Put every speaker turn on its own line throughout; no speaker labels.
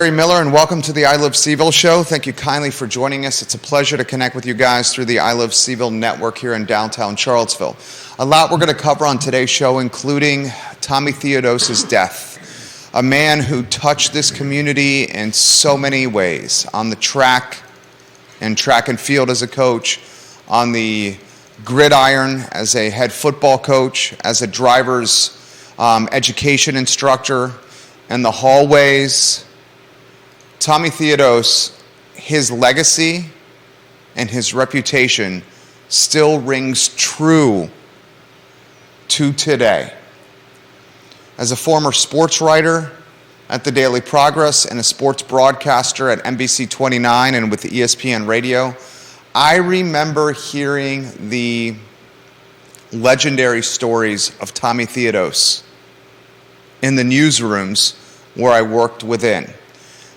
Mary Miller, and welcome to the I Love CVille Show. Thank you kindly for joining us. It's a pleasure to connect with you guys through the I Love CVille Network here in downtown Charlottesville. A lot we're going to cover on today's show, including Tommy Theodose's death, a man who touched this community in so many ways, on the track and field as a coach, on the gridiron as a head football coach, as a driver's education instructor, and the hallways. Tommy Theodose, his legacy and his reputation still rings true to today. As a former sports writer at the Daily Progress and a sports broadcaster at NBC 29 and with the ESPN radio, I remember hearing the legendary stories of Tommy Theodose in the newsrooms where I worked within.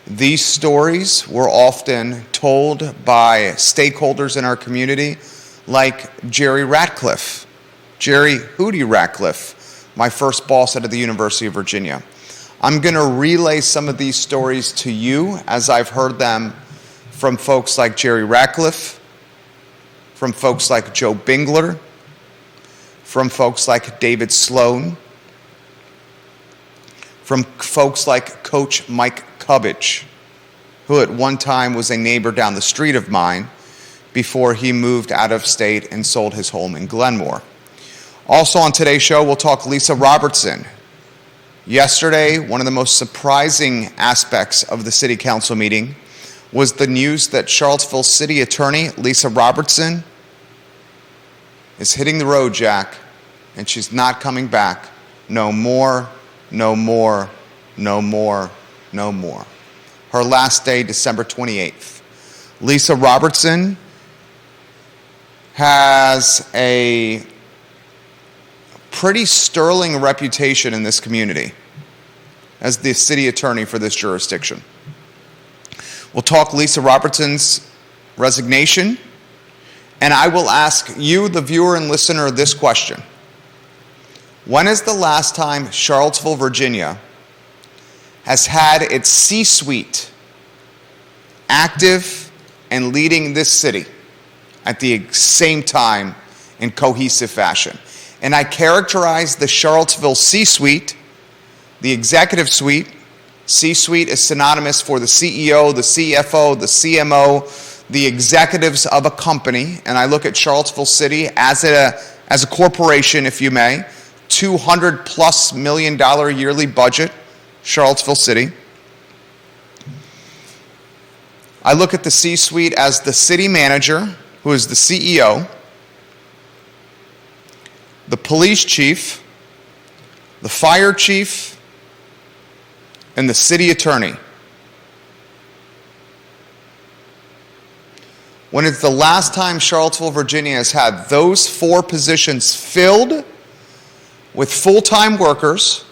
These stories were often told by stakeholders in our community, like Jerry Ratcliffe, Jerry Hootie Ratcliffe, my first boss out of the University of Virginia. I'm going to relay some of these stories to you as I've heard them from folks like Jerry Ratcliffe, from folks like Joe Bingler, from folks like David Sloan, from folks like Coach Mike Cubbage, who at one time was a neighbor down the street of mine before he moved out of state and sold his home in Glenmore. Also on today's show, we'll talk Lisa Robertson. Yesterday, one of the most surprising aspects of the city council meeting was the news that Charlottesville City Attorney Lisa Robertson is hitting the road, Jack, and she's not coming back. No more, no more, no more, no more. Her last day, December 28th. Lisa Robertson has a pretty sterling reputation in this community as the city attorney for this jurisdiction. We'll talk Lisa Robertson's resignation, and I will ask you, the viewer and listener, this question. When is the last time Charlottesville, Virginia, has had its C-suite active and leading this city at the same time in cohesive fashion? And I characterize the Charlottesville C-suite, the executive suite. C-suite is synonymous for the CEO, the CFO, the CMO, the executives of a company. And I look at Charlottesville City as a corporation, if you may, $200+ million yearly budget, Charlottesville City. I look at the C-suite as the city manager, who is the CEO, the police chief, the fire chief, and the city attorney. When it's the last time Charlottesville, Virginia has had those four positions filled with full-time workers,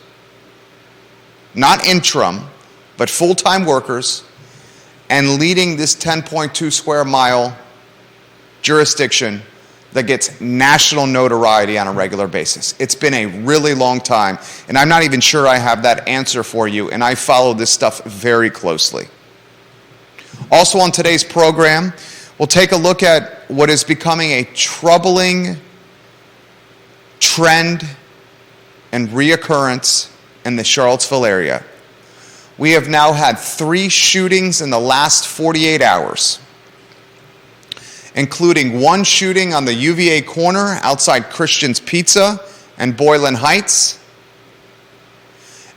not interim, but full-time workers, and leading this 10.2 square mile jurisdiction that gets national notoriety on a regular basis? It's been a really long time, and I'm not even sure I have that answer for you, and I follow this stuff very closely. Also on today's program, we'll take a look at what is becoming a troubling trend and reoccurrence in the Charlottesville area. We have now had 3 shootings in the last 48 hours, including one shooting on the UVA corner outside Christian's Pizza and Boylan Heights,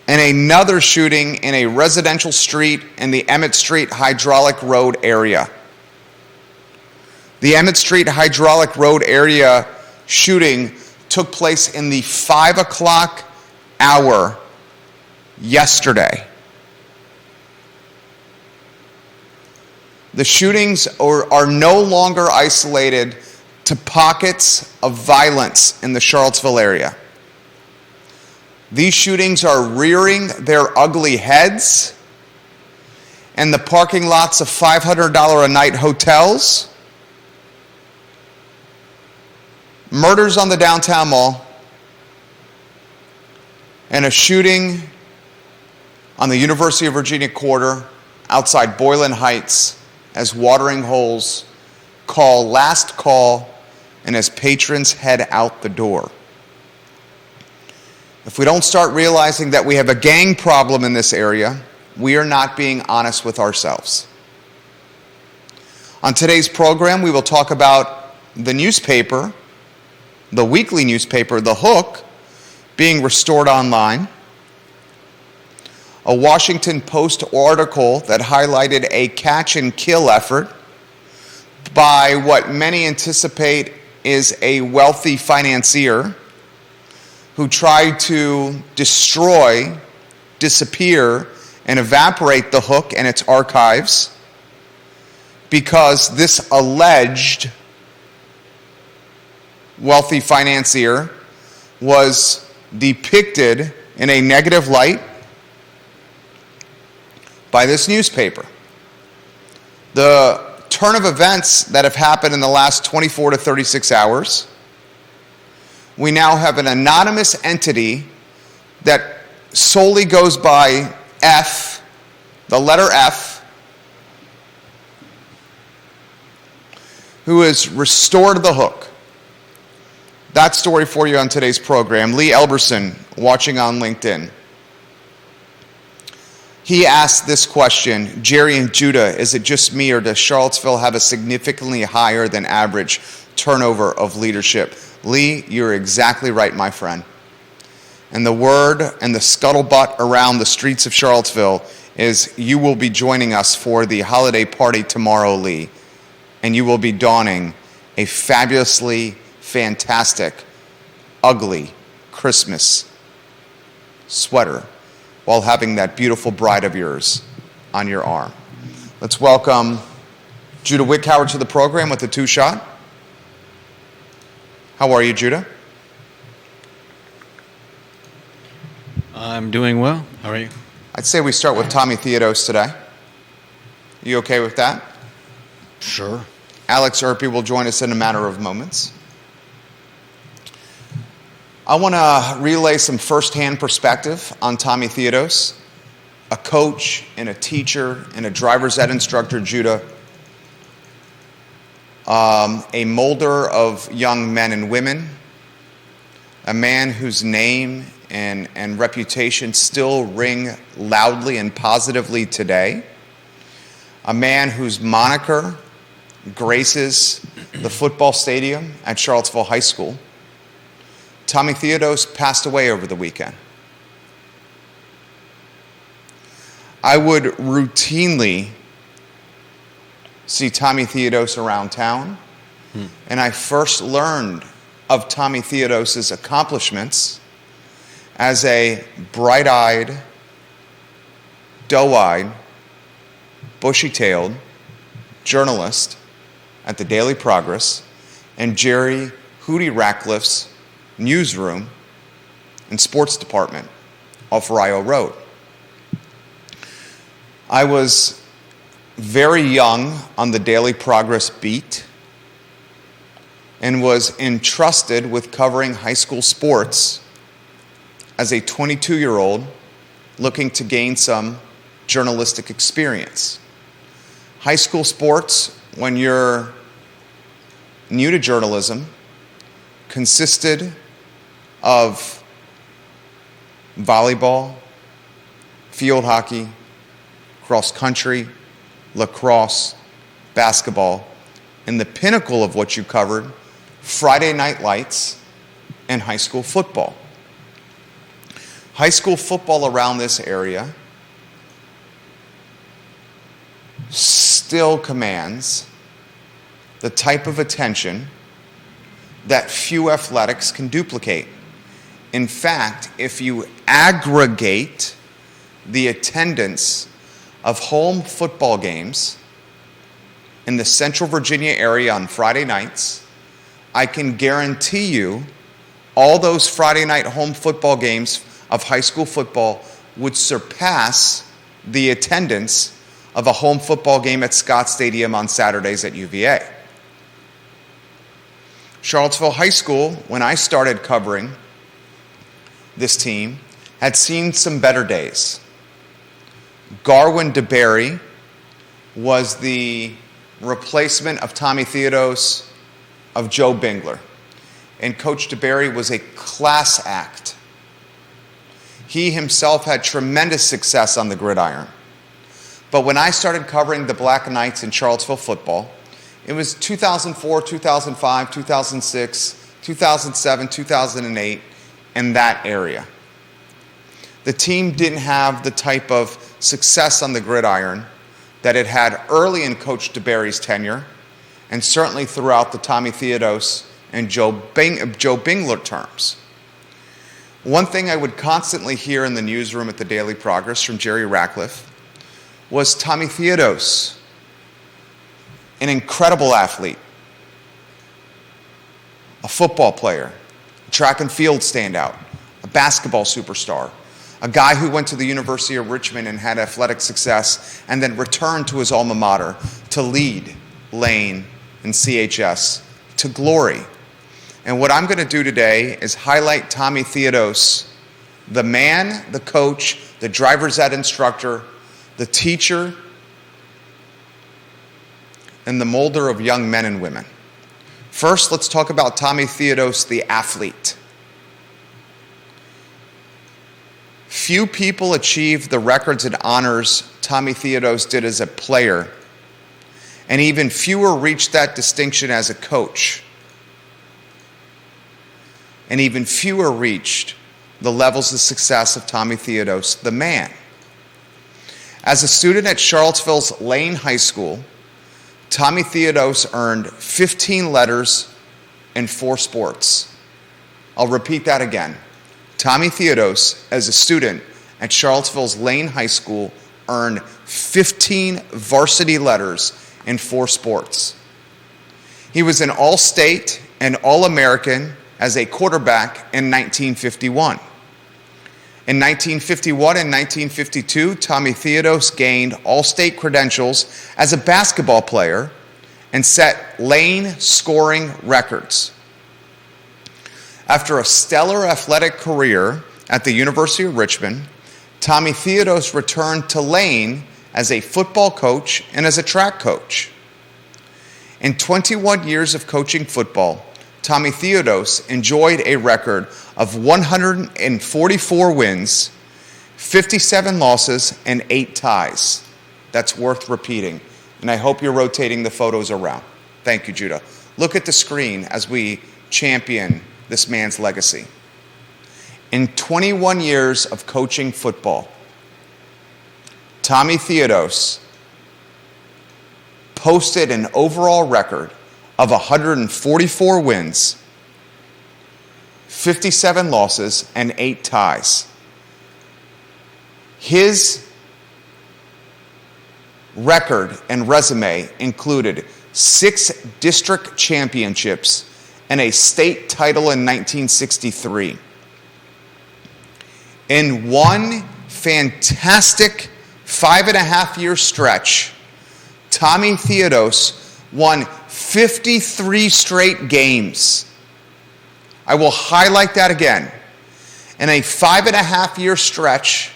and another shooting in a residential street in the Emmett Street Hydraulic Road area. The Emmett Street Hydraulic Road area shooting took place in the 5 o'clock hour yesterday. The shootings are no longer isolated to pockets of violence in the Charlottesville area. These shootings are rearing their ugly heads in the parking lots of $500 a night hotels, murders on the downtown mall, and a shooting on the University of Virginia corridor outside Boylan Heights as watering holes call last call and as patrons head out the door. If we don't start realizing that we have a gang problem in this area, we are not being honest with ourselves. On today's program, we will talk about the newspaper, the weekly newspaper, The Hook, being restored online, a Washington Post article that highlighted a catch and kill effort by what many anticipate is a wealthy financier who tried to destroy, disappear, and evaporate The Hook and its archives because this alleged wealthy financier was depicted in a negative light by this newspaper. The turn of events that have happened in the last 24 to 36 hours, we now have an anonymous entity that solely goes by F, the letter F, who has restored The Hook. That story for you on today's program. Lee Elberson, watching on LinkedIn. He asked this question, Jerry and Judah, is it just me or does Charlottesville have a significantly higher than average turnover of leadership? Lee, you're exactly right, my friend. And the word and the scuttlebutt around the streets of Charlottesville is you will be joining us for the holiday party tomorrow, Lee. And you will be donning a fabulously fantastic, ugly Christmas sweater while having that beautiful bride of yours on your arm. Let's welcome Judah Wickhauer to the program with the two-shot. How are you, Judah?
I'm doing well. How are you?
I'd say we start with Tommy Theodose today. You okay with that?
Sure.
Alex Urpí will join us in a matter of moments. I want to relay some firsthand perspective on Tommy Theodose, a coach and a teacher and a driver's ed instructor, Judah, a molder of young men and women, a man whose name and reputation still ring loudly and positively today, a man whose moniker graces the football stadium at Charlottesville High School. Tommy Theodose passed away over the weekend. I would routinely see Tommy Theodose around town, and I first learned of Tommy Theodose's accomplishments as a bright-eyed, doe-eyed, bushy-tailed journalist at the Daily Progress and Jerry Hootie Ratcliffe's newsroom and sports department off Rio Road. I was very young on the Daily Progress beat and was entrusted with covering high school sports as a 22-year-old looking to gain some journalistic experience. High school sports, when you're new to journalism, consisted of volleyball, field hockey, cross country, lacrosse, basketball, and the pinnacle of what you covered, Friday night lights and high school football. High school football around this area still commands the type of attention that few athletics can duplicate. In fact, if you aggregate the attendance of home football games in the Central Virginia area on Friday nights, I can guarantee you all those Friday night home football games of high school football would surpass the attendance of a home football game at Scott Stadium on Saturdays at UVA. Charlottesville High School, when I started covering this team, had seen some better days. Garwin DeBerry was the replacement of Tommy Theodose of Joe Bingler. And Coach DeBerry was a class act. He himself had tremendous success on the gridiron. But when I started covering the Black Knights in Charlottesville football, it was 2004, 2005, 2006, 2007, 2008, in that area. The team didn't have the type of success on the gridiron that it had early in Coach DeBerry's tenure, and certainly throughout the Tommy Theodose and Joe Bingler terms. One thing I would constantly hear in the newsroom at the Daily Progress from Jerry Ratcliffe was Tommy Theodose, an incredible athlete, a football player, a track and field standout, a basketball superstar, a guy who went to the University of Richmond and had athletic success and then returned to his alma mater to lead Lane and CHS to glory. And what I'm going to do today is highlight Tommy Theodose, the man, the coach, the driver's ed instructor, the teacher, and the molder of young men and women. First, let's talk about Tommy Theodose, the athlete. Few people achieved the records and honors Tommy Theodose did as a player, and even fewer reached that distinction as a coach. And even fewer reached the levels of success of Tommy Theodose, the man. As a student at Charlottesville's Lane High School, Tommy Theodose earned 15 letters in 4 sports. I'll repeat that again. Tommy Theodose, as a student at Charlottesville's Lane High School, earned 15 varsity letters in 4 sports. He was an All-State and All-American as a quarterback in 1951. In 1951 and 1952, Tommy Theodose gained All-State credentials as a basketball player and set Lane scoring records. After a stellar athletic career at the University of Richmond, Tommy Theodose returned to Lane as a football coach and as a track coach. In 21 years of coaching football, Tommy Theodose enjoyed a record of 144 wins, 57 losses, and 8 ties. That's worth repeating. And I hope you're rotating the photos around. Thank you, Judah. Look at the screen as we champion this man's legacy. In 21 years of coaching football, Tommy Theodose posted an overall record of 144 wins, 57 losses, and 8 ties. His record and resume included 6 district championships and a state title in 1963. In one fantastic 5.5-year stretch, Tommy Theodose won 53 straight games. I will highlight that again. In a 5.5-year stretch,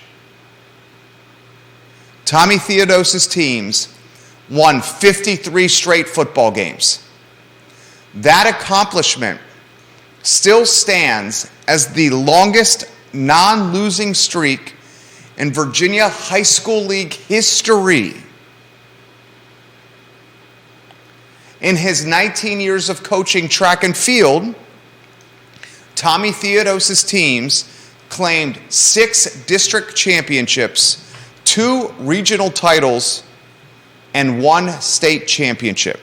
Tommy Theodose's teams won 53 straight football games. That accomplishment still stands as the longest non-losing streak in Virginia High School League history. In his 19 years of coaching track and field, Tommy Theodose's teams claimed 6 district championships, 2 regional titles, and 1 state championship.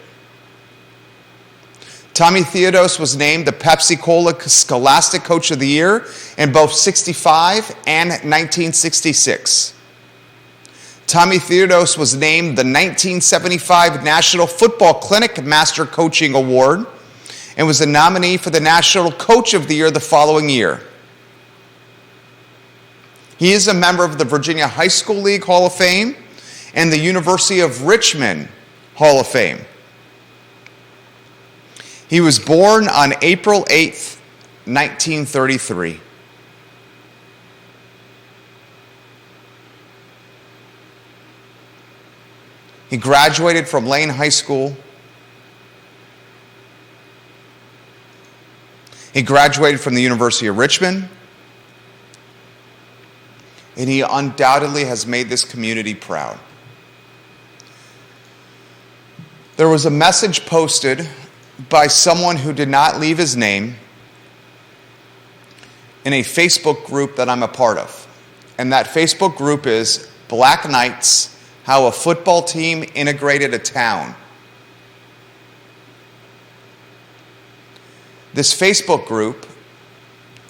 Tommy Theodose was named the Pepsi-Cola Scholastic Coach of the Year in both 65 and 1966. Tommy Theodose was named the 1975 National Football Clinic Master Coaching Award and was a nominee for the National Coach of the Year the following year. He is a member of the Virginia High School League Hall of Fame and the University of Richmond Hall of Fame. He was born on April 8th, 1933. He graduated from Lane High School. He graduated from the University of Richmond. And he undoubtedly has made this community proud. There was a message posted by someone who did not leave his name in a Facebook group that I'm a part of. And that Facebook group is Black Knights, How a Football Team Integrated a Town. This Facebook group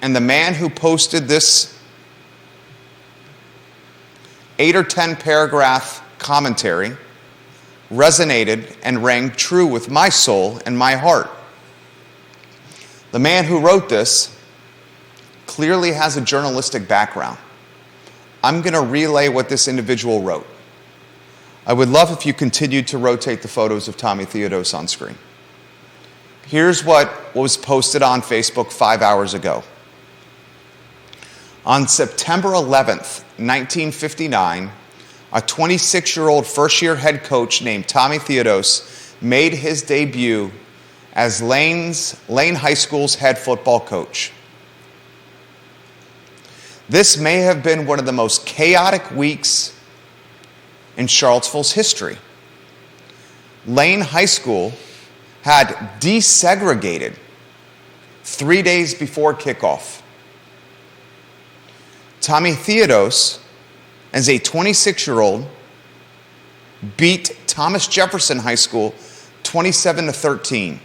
and the man who posted this 8 or 10 paragraph commentary resonated and rang true with my soul and my heart. The man who wrote this clearly has a journalistic background. I'm going to relay what this individual wrote. I would love if you continued to rotate the photos of Tommy Theodose on screen. Here's what was posted on Facebook 5 hours ago. On September 11th, 1959, a 26-year-old first-year head coach named Tommy Theodose made his debut as Lane High School's head football coach. This may have been one of the most chaotic weeks in Charlottesville's history. Lane High School had desegregated 3 days before kickoff. Tommy Theodose, as a 26-year-old, beat Thomas Jefferson High School 27-13.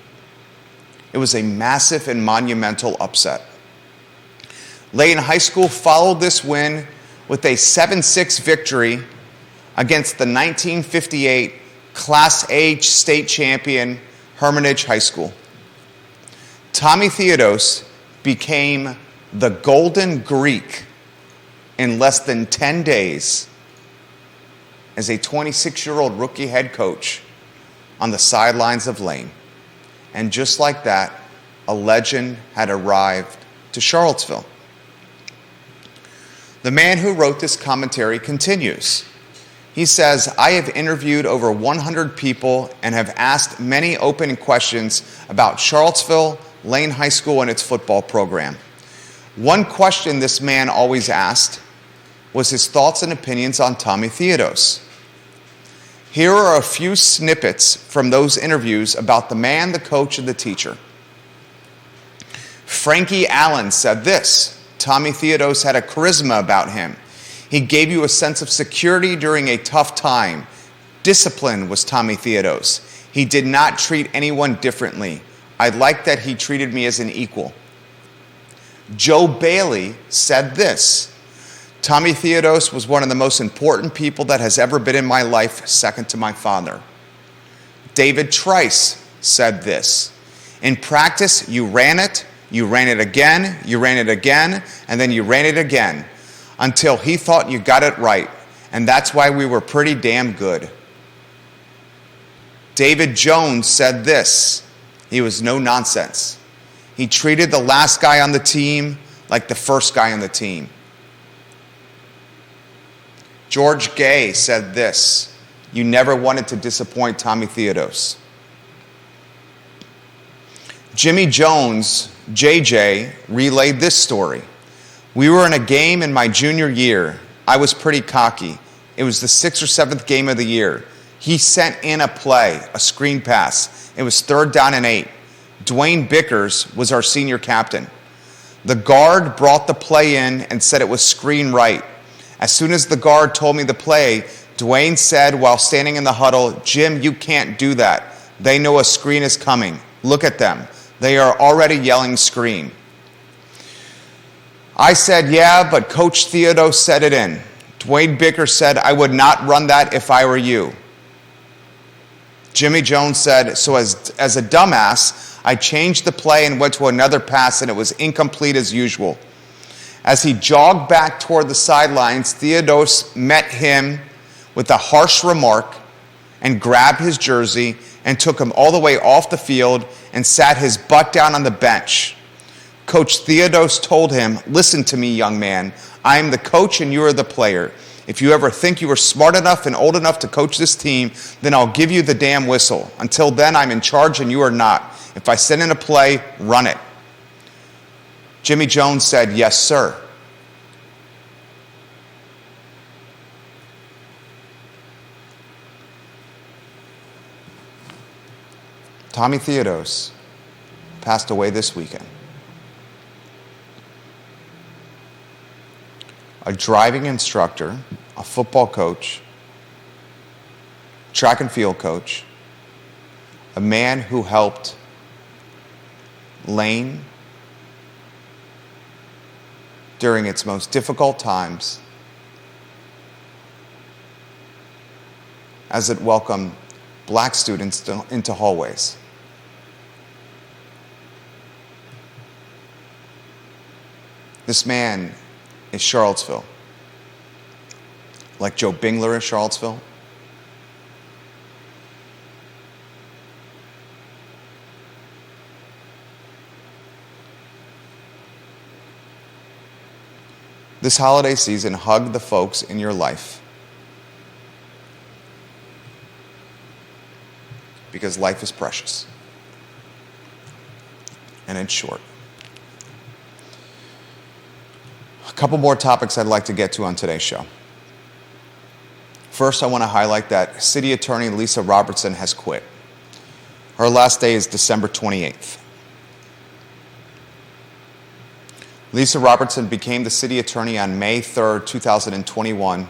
It was a massive and monumental upset. Lane High School followed this win with a 7-6 victory against the 1958 Class A state champion Hermitage High School. Tommy Theodose became the Golden Greek in less than 10 days as a 26-year-old rookie head coach on the sidelines of Lane. And just like that, a legend had arrived to Charlottesville. The man who wrote this commentary continues. He says, I have interviewed over 100 people and have asked many open questions about Charlottesville, Lane High School, and its football program. One question this man always asked was his thoughts and opinions on Tommy Theodose. Here are a few snippets from those interviews about the man, the coach, and the teacher. Frankie Allen said this: Tommy Theodose had a charisma about him. He gave you a sense of security during a tough time. Discipline was Tommy Theodose. He did not treat anyone differently. I liked that he treated me as an equal. Joe Bailey said this: Tommy Theodose was one of the most important people that has ever been in my life, second to my father. David Trice said this: in practice, you ran it again, and then you ran it again, until he thought you got it right, and that's why we were pretty damn good. David Jones said this: he was no nonsense. He treated the last guy on the team like the first guy on the team. George Gay said this: you never wanted to disappoint Tommy Theodose. Jimmy Jones, JJ, relayed this story. We were in a game in my junior year. I was pretty cocky. It was the 6th or 7th game of the year. He sent in a play, a screen pass. It was 3rd down and 8. Dwayne Bickers was our senior captain. The guard brought the play in and said it was screen right. As soon as the guard told me the play, Dwayne said while standing in the huddle, Jim, you can't do that. They know a screen is coming. Look at them. They are already yelling screen. I said, yeah, but Coach Theodose said it in. Dwayne Bickers said, I would not run that if I were you. Jimmy Jones said, so as a dumbass, I changed the play and went to another pass, and it was incomplete as usual. As he jogged back toward the sidelines, Theodose met him with a harsh remark and grabbed his jersey and took him all the way off the field and sat his butt down on the bench. Coach Theodose told him, listen to me, young man. I am the coach and you are the player. If you ever think you are smart enough and old enough to coach this team, then I'll give you the damn whistle. Until then, I'm in charge and you are not. If I send in a play, run it. Jimmy Jones said, yes, sir. Tommy Theodose passed away this weekend. A driving instructor, a football coach, track and field coach, a man who helped Lane during its most difficult times as it welcomed black students into hallways. This man is Charlottesville, like Joe Bingler is Charlottesville. This holiday season, hug the folks in your life, because life is precious and it's short. A couple more topics I'd like to get to on today's show. First, I want to highlight that City Attorney Lisa Robertson has quit. Her last day is December 28th. Lisa Robertson became the city attorney on May 3rd, 2021,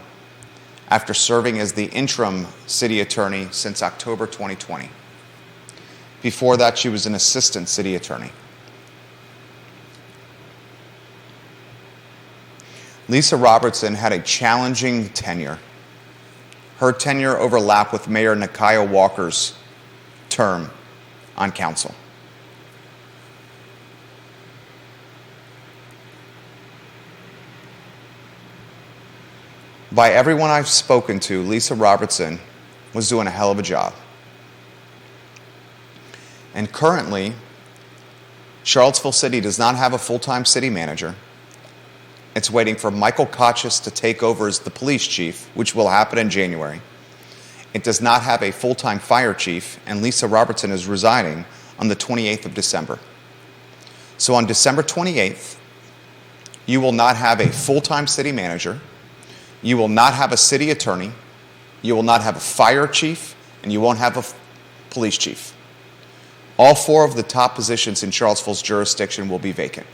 after serving as the interim city attorney since October 2020. Before that, she was an assistant city attorney. Lisa Robertson had a challenging tenure. Her tenure overlapped with Mayor Nakia Walker's term on council. By everyone I've spoken to, Lisa Robertson was doing a hell of a job. And currently, Charlottesville City does not have a full-time city manager. It's waiting for Michael Kochis to take over as the police chief, which will happen in January. It does not have a full-time fire chief, and Lisa Robertson is resigning on the 28th of December. So on December 28th, you will not have a full-time city manager, you will not have a city attorney, you will not have a fire chief, and you won't have a police chief. All four of the top positions in Charlottesville's jurisdiction will be vacant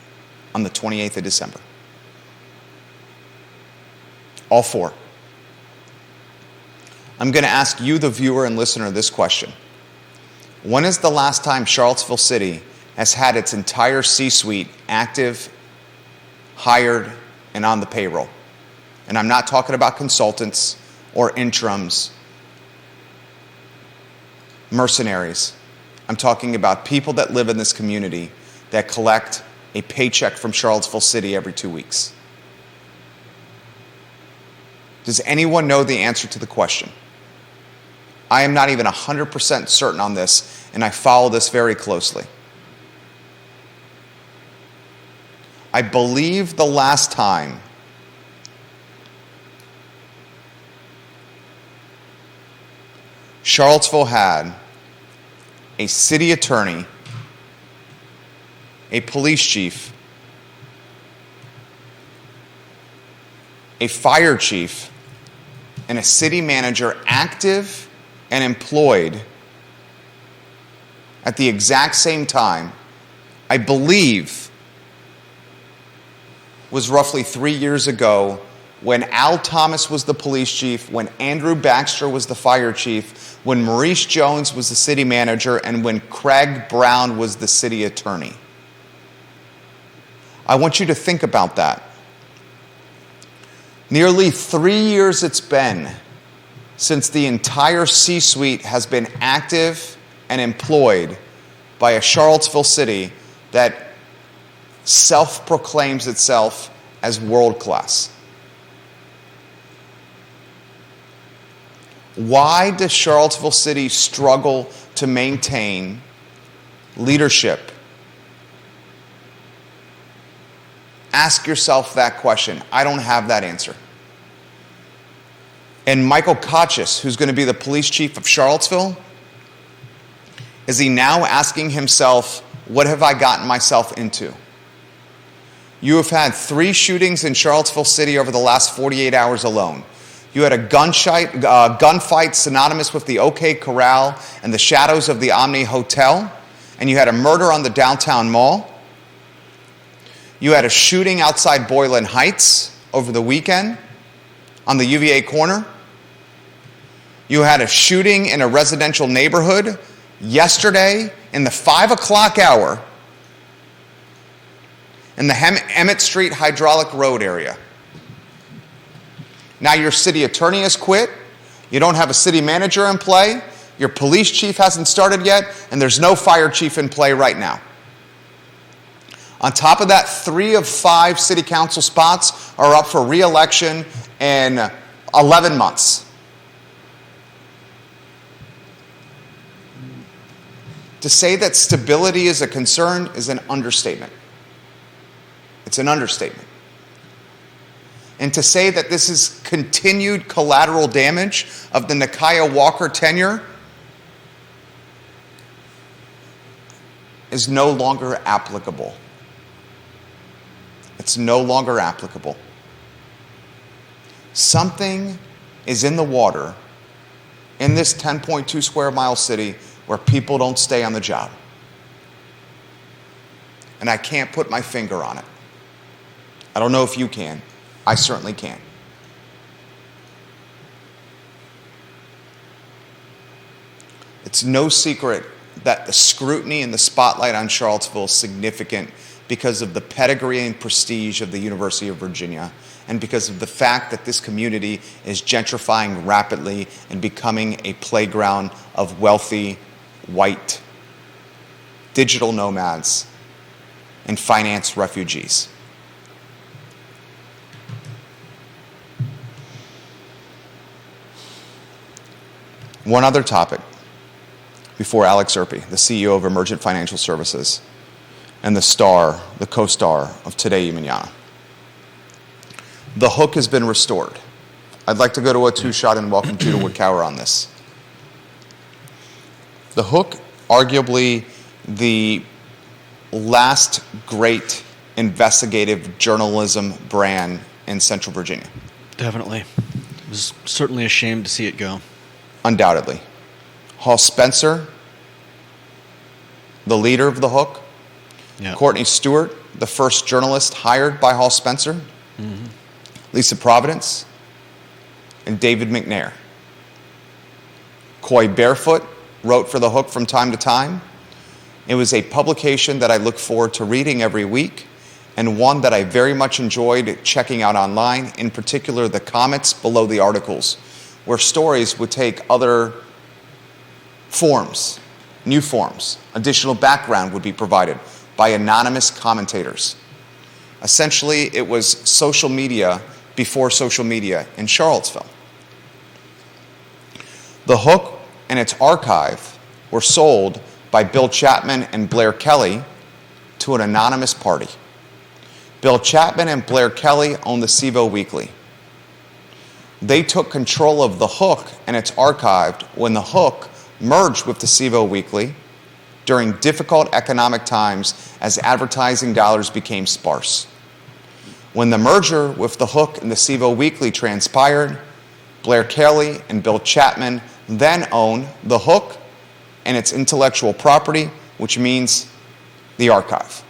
on the 28th of December. All four. I'm going to ask you, the viewer and listener, this question. When is the last time Charlottesville City has had its entire C-suite active, hired, and on the payroll? And I'm not talking about consultants or interims, mercenaries. I'm talking about people that live in this community that collect a paycheck from Charlottesville City every 2 weeks. Does anyone know the answer to the question? I am not even 100% certain on this, and I follow this very closely. I believe the last time Charlottesville had a city attorney, a police chief, a fire chief, and a city manager active and employed at the exact same time, I believe was roughly 3 years ago, when Al Thomas was the police chief, when Andrew Baxter was the fire chief, when Maurice Jones was the city manager, and when Craig Brown was the city attorney. I want you to think about that. Nearly 3 years it's been since the entire C-suite has been active and employed by a Charlottesville city that self-proclaims itself as world-class. Why does Charlottesville City struggle to maintain leadership? Ask yourself that question. I don't have that answer. And Michael Kochis, who's going to be the police chief of Charlottesville, is he now asking himself, what have I gotten myself into? You have had 3 shootings in Charlottesville City over the last 48 hours alone. You had a gunfight synonymous with the OK Corral and the shadows of the Omni Hotel, and you had a murder on the downtown mall. You had a shooting outside Boylan Heights over the weekend on the UVA corner. You had a shooting in a residential neighborhood yesterday in the 5 o'clock hour in the Emmett Street Hydraulic Road area. Now your city attorney has quit. You don't have a city manager in play. Your police chief hasn't started yet, and there's no fire chief in play right now. On top of that, 3 of 5 city council spots are up for re-election in 11 months. To say that stability is a concern is an understatement. It's an understatement. And to say that this is continued collateral damage of the Nakia Walker tenure is no longer applicable. It's no longer applicable. Something is in the water in this 10.2 square mile city where people don't stay on the job. And I can't put my finger on it. I don't know if you can. I certainly can. It's no secret that the scrutiny and the spotlight on Charlottesville is significant because of the pedigree and prestige of the University of Virginia, and because of the fact that this community is gentrifying rapidly and becoming a playground of wealthy, white, digital nomads and finance refugees. One other topic before Alex Urpí, the CEO of Emergent Financial Services and the co-star of Today y Mañana. The hook has been restored. I'd like to go to a 2-shot and welcome Judah Woodcower on this. The hook, arguably the last great investigative journalism brand in Central Virginia.
Definitely. It was certainly a shame to see it go.
Undoubtedly. Hall Spencer, the leader of the hook.
Yep.
Courtney Stewart, the first journalist hired by Hall Spencer. Mm-hmm. Lisa Providence, and David McNair. Coy Barefoot wrote for the hook from time to time. It was a publication that I look forward to reading every week, and one that I very much enjoyed checking out online, in particular the comments below the articles, where stories would take other forms, new forms. Additional background would be provided by anonymous commentators. Essentially, it was social media before social media in Charlottesville. The hook and its archive were sold by Bill Chapman and Blair Kelly to an anonymous party. Bill Chapman and Blair Kelly own the CVille Weekly. They took control of the hook and its archive when the hook merged with the CVille Weekly during difficult economic times as advertising dollars became sparse. When the merger with the hook and the CVille Weekly transpired, Blair Kelly and Bill Chapman then owned the hook and its intellectual property, which means the archive.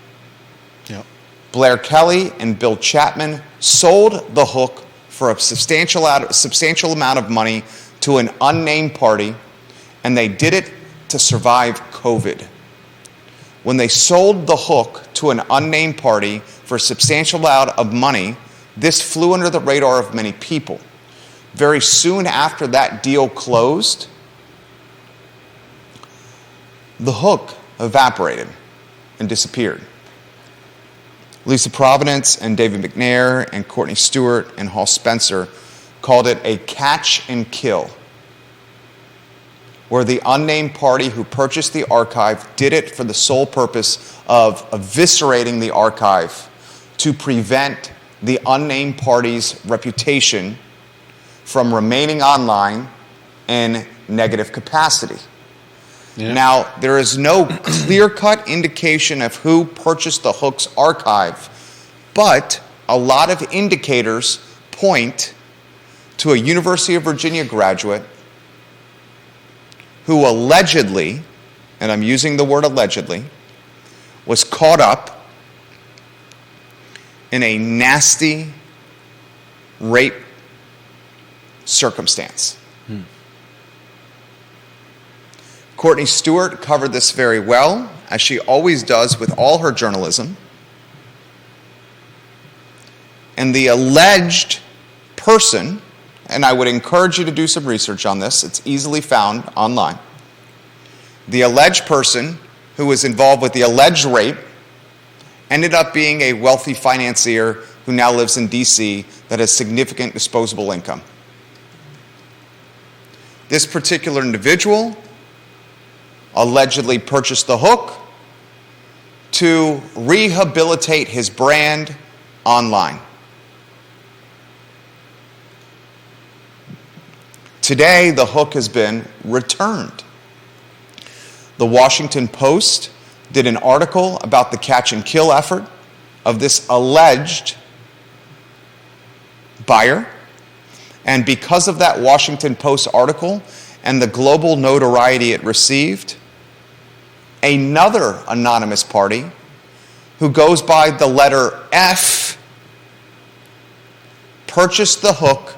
Yep.
Blair Kelly and Bill Chapman sold the hook for a substantial amount of money to an unnamed party, and they did it to survive COVID. When they sold the hook to an unnamed party for a substantial amount of money, this flew under the radar of many people. Very soon after that deal closed, the hook evaporated and disappeared. Lisa Providence and David McNair and Courtney Stewart and Hall Spencer called it a catch and kill, where the unnamed party who purchased the archive did it for the sole purpose of eviscerating the archive to prevent the unnamed party's reputation from remaining online in negative capacity.
Yeah.
Now, there is no clear-cut indication of who purchased the hook's archive, but a lot of indicators point to a University of Virginia graduate who allegedly, and I'm using the word allegedly, was caught up in a nasty rape circumstance. Courtney Stewart covered this very well, as she always does with all her journalism. And the alleged person, and I would encourage you to do some research on this, it's easily found online. The alleged person who was involved with the alleged rape ended up being a wealthy financier who now lives in D.C. that has significant disposable income. This particular individual allegedly purchased the hook to rehabilitate his brand online. Today, the hook has been returned. The Washington Post did an article about the catch and kill effort of this alleged buyer. And because of that Washington Post article and the global notoriety it received, another anonymous party who goes by the letter F purchased the hook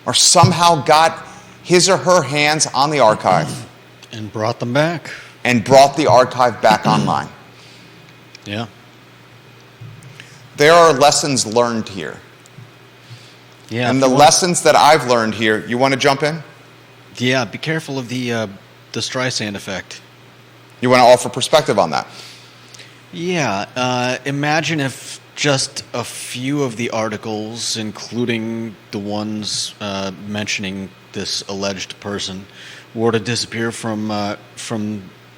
or somehow got his or her hands on the archive
And brought them back.
and brought the archive back online.
Yeah.
There are lessons learned here.
Yeah.
And
if
the
you want-
lessons that I've learned here, you want to jump in?
Yeah, be careful of the Streisand effect.
You want to offer perspective on that?
Yeah, imagine if just a few of the articles, including the ones mentioning this alleged person, were to disappear from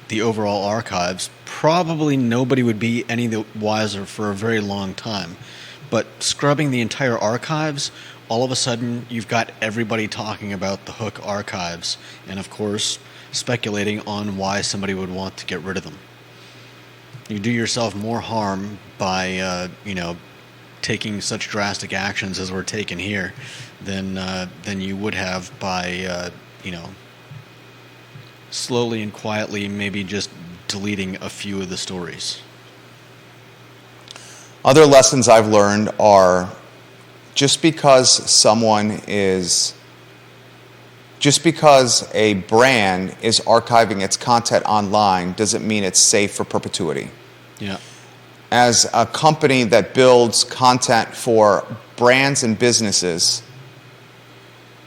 the overall archives. Probably nobody would be any the wiser for a very long time. But scrubbing the entire archives, all of a sudden you've got everybody talking about the hook archives, and of course speculating on why somebody would want to get rid of them. You do yourself more harm by taking such drastic actions as were taken here than you would have by slowly and quietly maybe just deleting a few of the stories.
Other lessons I've learned are just because a brand is archiving its content online doesn't mean it's safe for perpetuity.
Yeah.
As a company that builds content for brands and businesses,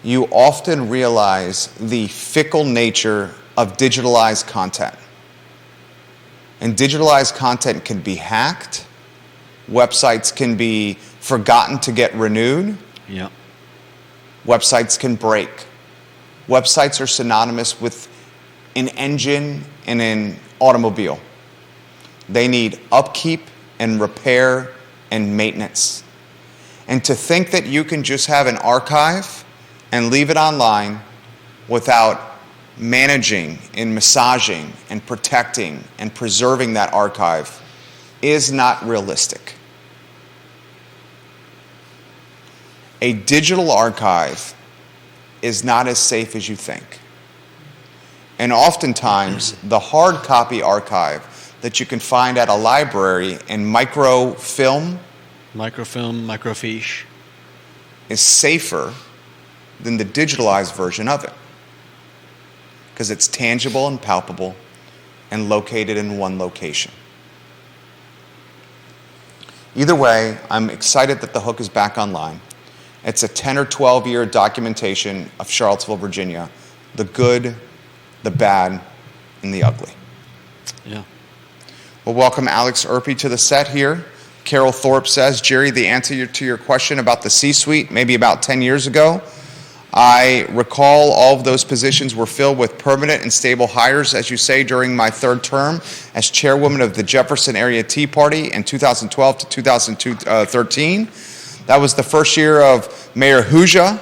you often realize the fickle nature of digitalized content. And digitalized content can be hacked. Websites can be forgotten to get renewed.
Yeah.
Websites can break. Websites are synonymous with an engine and an automobile. They need upkeep and repair and maintenance. And to think that you can just have an archive and leave it online without managing and massaging and protecting and preserving that archive is not realistic. A digital archive is not as safe as you think. And oftentimes, the hard copy archive that you can find at a library in microfilm, microfiche, is safer than the digitalized version of it, because it's tangible and palpable and located in one location. Either way, I'm excited that the hook is back online. It's a 10 or 12 year documentation of Charlottesville, Virginia, the good, the bad, and the ugly.
Yeah.
We'll welcome Alex Urpí to the set here. Carol Thorpe says, Jerry, the answer to your question about the C-suite, maybe about 10 years ago, I recall all of those positions were filled with permanent and stable hires, as you say, during my third term as chairwoman of the Jefferson Area Tea Party in 2012 to 2013. That was the first year of Mayor Huja,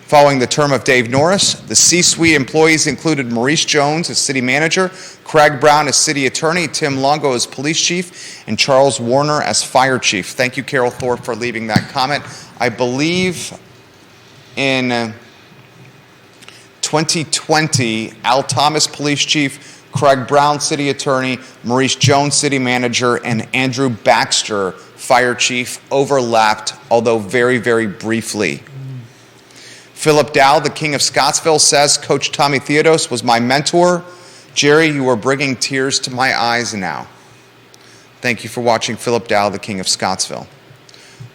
following the term of Dave Norris. The C-suite employees included Maurice Jones as city manager, Craig Brown as city attorney, Tim Longo as police chief, and Charles Warner as fire chief. Thank you, Carol Thorpe, for leaving that comment. I believe in 2020, Al Thomas, police chief, Craig Brown, city attorney, Maurice Jones, city manager, and Andrew Baxter, fire chief, overlapped, although very, very briefly. Philip Dow, the King of Scottsville, says, Coach Tommy Theodose was my mentor. Jerry, you are bringing tears to my eyes now. Thank you for watching, Philip Dow, the King of Scottsville.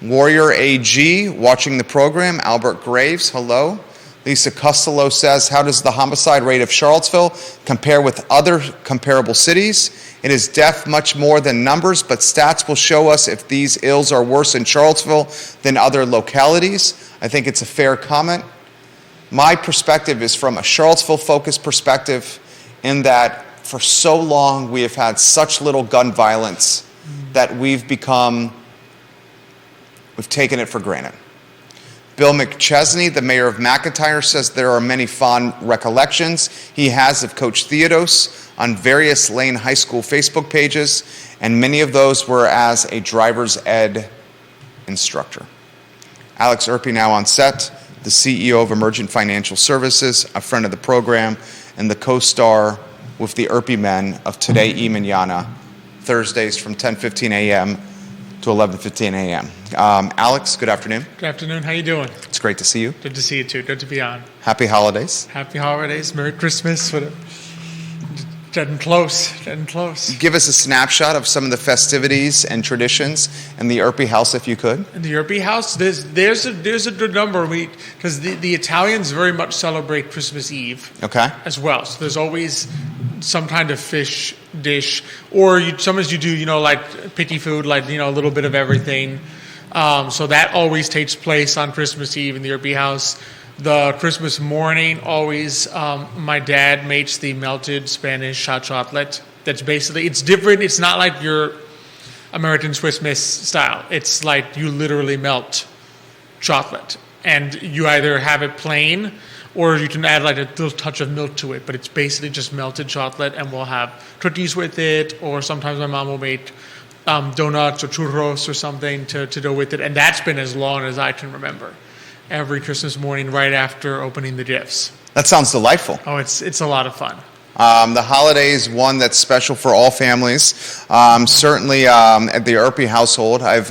Warrior AG, watching the program. Albert Graves, hello. Lisa Costello says, how does the homicide rate of Charlottesville compare with other comparable cities? It is death much more than numbers, but stats will show us if these ills are worse in Charlottesville than other localities. I think it's a fair comment. My perspective is from a Charlottesville-focused perspective, in that for so long we have had such little gun violence that we've taken it for granted. Bill McChesney, the mayor of McIntyre, says there are many fond recollections he has of Coach Theodose on various Lane High School Facebook pages, and many of those were as a driver's ed instructor. Alex Urpí now on set, the CEO of Emergent Financial Services, a friend of the program, and the co-star with the Urpí men of Today y Mañana, Thursdays from 10:15 a.m. to 11:15 a.m. Alex, good afternoon.
Good afternoon. How you doing?
It's great to see you.
Good to see you too. Good to be on.
Happy holidays.
Happy holidays. Merry Christmas. Getting close. Getting close.
Give us a snapshot of some of the festivities and traditions in the Urpí house, if you could.
In the Urpí house, there's a good number. Because the Italians very much celebrate Christmas Eve.
Okay.
As well. So there's always some kind of fish dish, or sometimes you do, like picky food, like, a little bit of everything. So that always takes place on Christmas Eve in the Urpí house. The Christmas morning, always, my dad makes the melted Spanish hot chocolate. That's basically, it's different. It's not like your American Swiss Miss style. It's like you literally melt chocolate, and you either have it plain, or you can add like a little touch of milk to it, but it's basically just melted chocolate, and we'll have cookies with it, or sometimes my mom will make donuts or churros or something to go with it, and that's been as long as I can remember. Every Christmas morning right after opening the gifts.
That sounds delightful.
Oh, it's a lot of fun.
The holiday is one that's special for all families. Certainly at the Urpí household, I've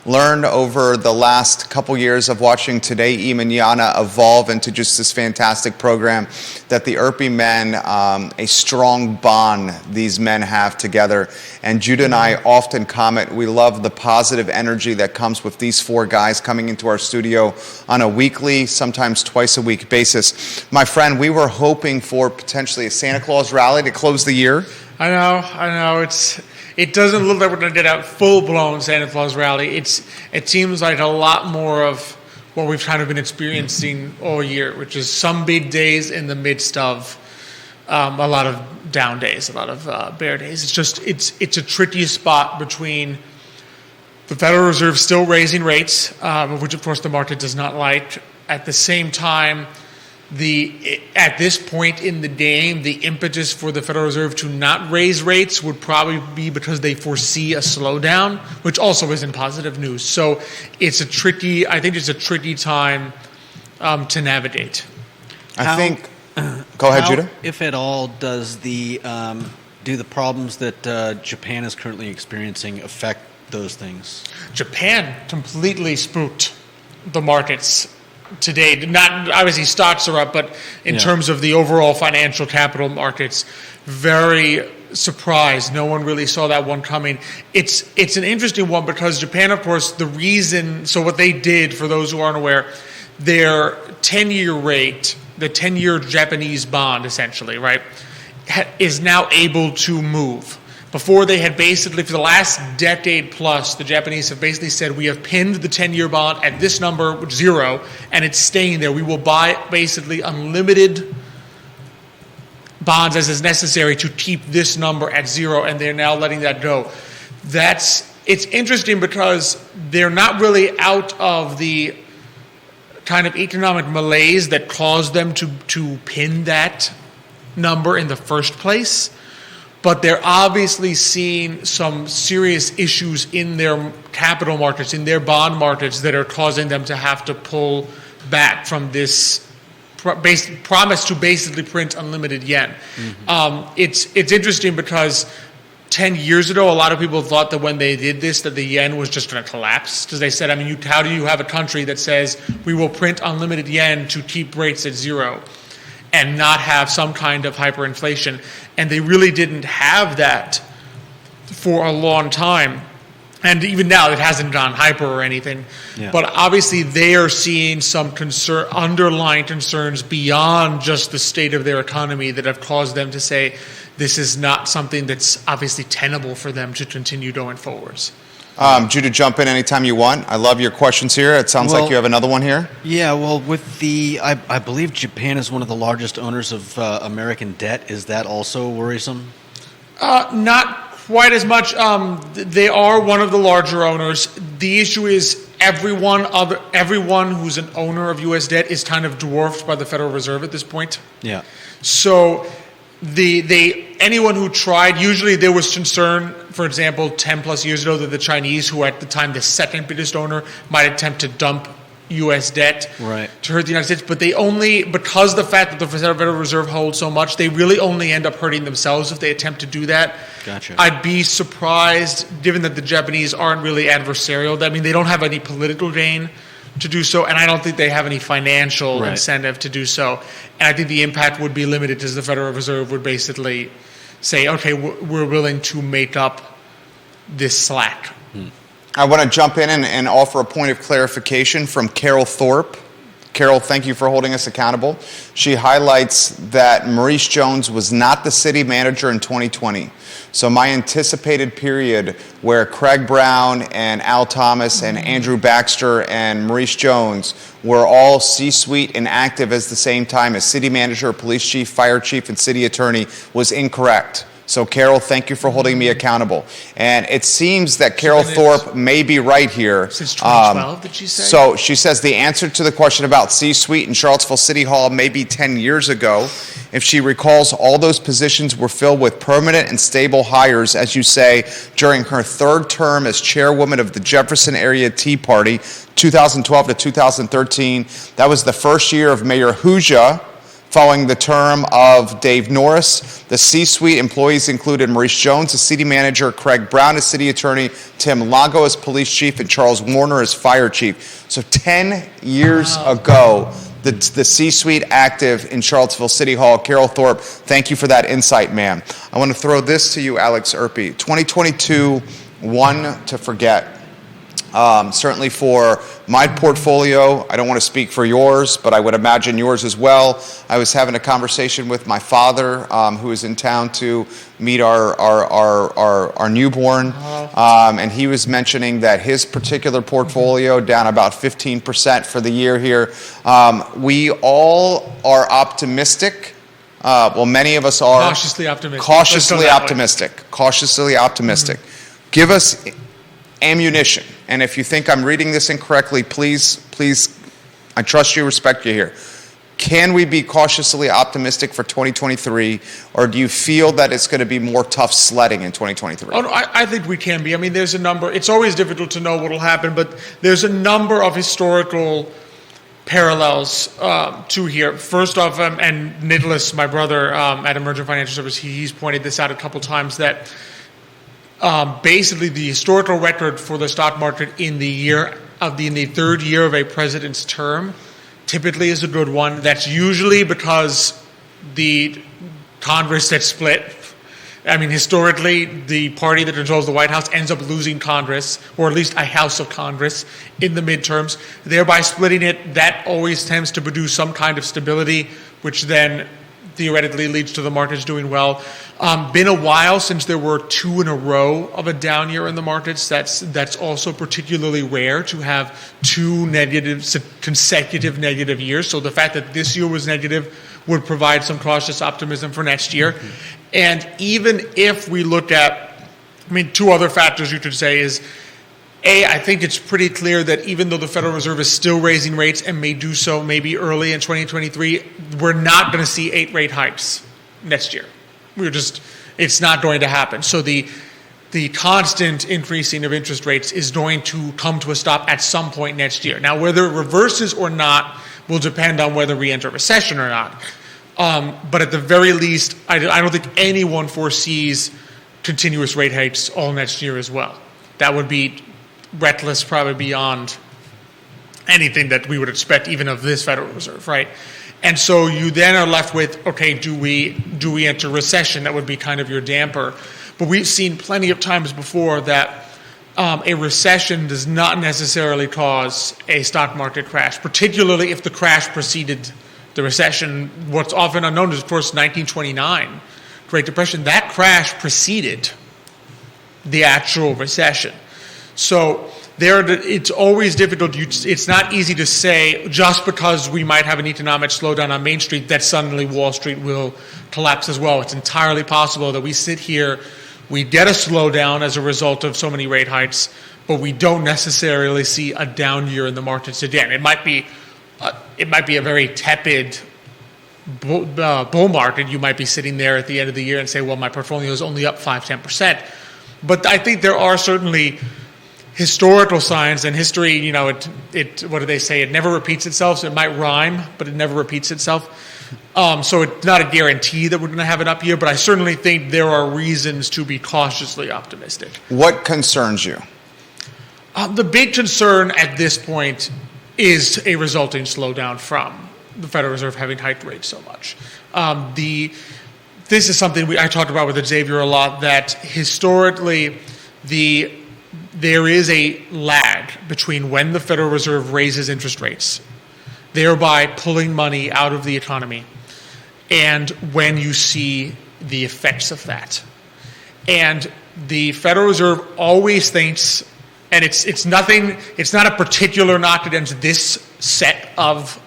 learned over the last couple years of watching Today y Mañana evolve into just this fantastic program that the Urpí men, a strong bond these men have together. And Judah and I often comment, we love the positive energy that comes with these four guys coming into our studio on a weekly, sometimes twice a week basis. My friend, we were hoping for potentially a Santa Claus rally to close the year.
I know. It doesn't look like we're going to get a full-blown Santa Claus rally. It seems like a lot more of what we've kind of been experiencing all year, which is some big days in the midst of a lot of down days, a lot of bear days. It's a tricky spot between the Federal Reserve still raising rates, which of course the market does not like. At the same time, at this point in the game, the impetus for the Federal Reserve to not raise rates would probably be because they foresee a slowdown, which also isn't positive news. So I think it's a tricky time to navigate.
Go ahead, Judah.
If at all, do the problems that Japan is currently experiencing affect those things?
Japan completely spooked the markets today. Not obviously stocks are up, but in terms of the overall financial capital markets, very surprised. No one really saw that one coming. It's an interesting one because Japan, of course, so what they did, for those who aren't aware, their 10-year rate, the 10-year Japanese bond, essentially, right, is now able to move. Before they had basically, for the last decade plus, the Japanese have basically said, we have pinned the 10-year bond at this number, which is 0, and it's staying there. We will buy basically unlimited bonds as is necessary to keep this number at 0, and they're now letting that go. That's it's interesting because they're not really out of the kind of economic malaise that caused them to pin that number in the first place, but they're obviously seeing some serious issues in their capital markets, in their bond markets, that are causing them to have to pull back from this promise to basically print unlimited yen. It's interesting because 10 years ago, a lot of people thought that when they did this, that the yen was just going to collapse. Because they said, I mean, how do you have a country that says we will print unlimited yen to keep rates at zero and not have some kind of hyperinflation? And they really didn't have that for a long time. And even now, it hasn't gone hyper or anything.
Yeah.
But obviously, they are seeing some underlying concerns beyond just the state of their economy that have caused them to say this is not something that's obviously tenable for them to continue going forwards.
Judah, jump in anytime you want. I love your questions here. It sounds like you have another one here.
Yeah, well, with I believe Japan is one of the largest owners of American debt. Is that also worrisome?
Not quite as much. They are one of the larger owners. The issue is everyone who's an owner of U.S. debt is kind of dwarfed by the Federal Reserve at this point.
Yeah.
So anyone who tried, usually there was concern, for example, 10 plus years ago, that the Chinese, who were at the time the second biggest owner, might attempt to dump U.S. debt to hurt the United States. But they only, because the fact that the Federal Reserve holds so much, they really only end up hurting themselves if they attempt to do that.
Gotcha.
I'd be surprised, given that the Japanese aren't really adversarial. I mean, they don't have any political gain to do so, and I don't think they have any financial incentive to do so. And I think the impact would be limited, because the Federal Reserve would basically say, okay, we're willing to make up this slack.
I want to jump in and offer a point of clarification from Carol Thorpe. Carol, thank you for holding us accountable. She highlights that Maurice Jones was not the city manager in 2020. So my anticipated period where Craig Brown and Al Thomas and Andrew Baxter and Maurice Jones were all C-suite and active at the same time as city manager, police chief, fire chief, and city attorney was incorrect. So, Carol, thank you for holding me accountable. And it seems that Carol Thorpe may be right here.
Since 2012, did she say?
So she says the answer to the question about C-suite in Charlottesville City Hall maybe 10 years ago. If she recalls, all those positions were filled with permanent and stable hires, as you say, during her third term as chairwoman of the Jefferson Area Tea Party, 2012 to 2013. That was the first year of Mayor Huja. Following the term of Dave Norris, the C-suite employees included Maurice Jones as city manager, Craig Brown as city attorney, Tim Longo as police chief, and Charles Warner as fire chief. So 10 years ago, the C-suite active in Charlottesville City Hall. Carol Thorpe, thank you for that insight, ma'am. I want to throw this to you, Alex Urpí. 2022, one to forget. Certainly for my portfolio, I don't want to speak for yours, but I would imagine yours as well. I was having a conversation with my father, who is in town to meet our newborn, and he was mentioning that his particular portfolio down about 15% for the year here. We all are optimistic. Well, many of us are
cautiously optimistic.
Cautiously optimistic. Give us ammunition. And if you think I'm reading this incorrectly, please, I trust you, respect you here. Can we be cautiously optimistic for 2023, or do you feel that it's going to be more tough sledding in 2023?
Oh, no, I think we can be. I mean, there's a number. It's always difficult to know what will happen, but there's a number of historical parallels to here. First off, and Nicholas, my brother at Emergent Financial Service, he's pointed this out a couple times, that basically the historical record for the stock market in the third year of a president's term typically is a good one. That's usually because the Congress gets split. I mean, historically, the party that controls the White House ends up losing Congress, or at least a House of Congress, in the midterms. Thereby splitting it, that always tends to produce some kind of stability, which then theoretically leads to the markets doing well. Been a while since there were two in a row of a down year in the markets. That's also particularly rare to have two consecutive negative years. So the fact that this year was negative would provide some cautious optimism for next year. And even if we look at I mean, two other factors you could say is, A, I think it's pretty clear that even though the Federal Reserve is still raising rates and may do so maybe early in 2023, we're not going to see 8 rate hikes next year. It's not going to happen. So the constant increasing of interest rates is going to come to a stop at some point next year. Now, whether it reverses or not will depend on whether we enter a recession or not. But at the very least, I don't think anyone foresees continuous rate hikes all next year as well. That would be reckless, probably beyond anything that we would expect even of this Federal Reserve, right? And so you then are left with, okay, do we enter recession? That would be kind of your damper. But we've seen plenty of times before that a recession does not necessarily cause a stock market crash, particularly if the crash preceded the recession. What's often unknown is, of course, 1929, Great Depression. That crash preceded the actual recession. So it's always difficult. It's not easy to say just because we might have an economic slowdown on Main Street that suddenly Wall Street will collapse as well. It's entirely possible that we sit here, we get a slowdown as a result of so many rate hikes, but we don't necessarily see a down year in the markets again. It might be a very tepid bull market. You might be sitting there at the end of the year and say, well, my portfolio is only up 5-10%. But I think there are certainly historical signs, and history, what do they say? It never repeats itself. So it might rhyme, but it never repeats itself. So it's not a guarantee that we're going to have an up year, but I certainly think there are reasons to be cautiously optimistic.
What concerns you?
The big concern at this point is a resulting slowdown from the Federal Reserve having hiked rates so much. This is something I talked about with Xavier a lot, that historically there is a lag between when the Federal Reserve raises interest rates, thereby pulling money out of the economy, and when you see the effects of that. And the Federal Reserve always thinks, and it's not a particular knock against this set of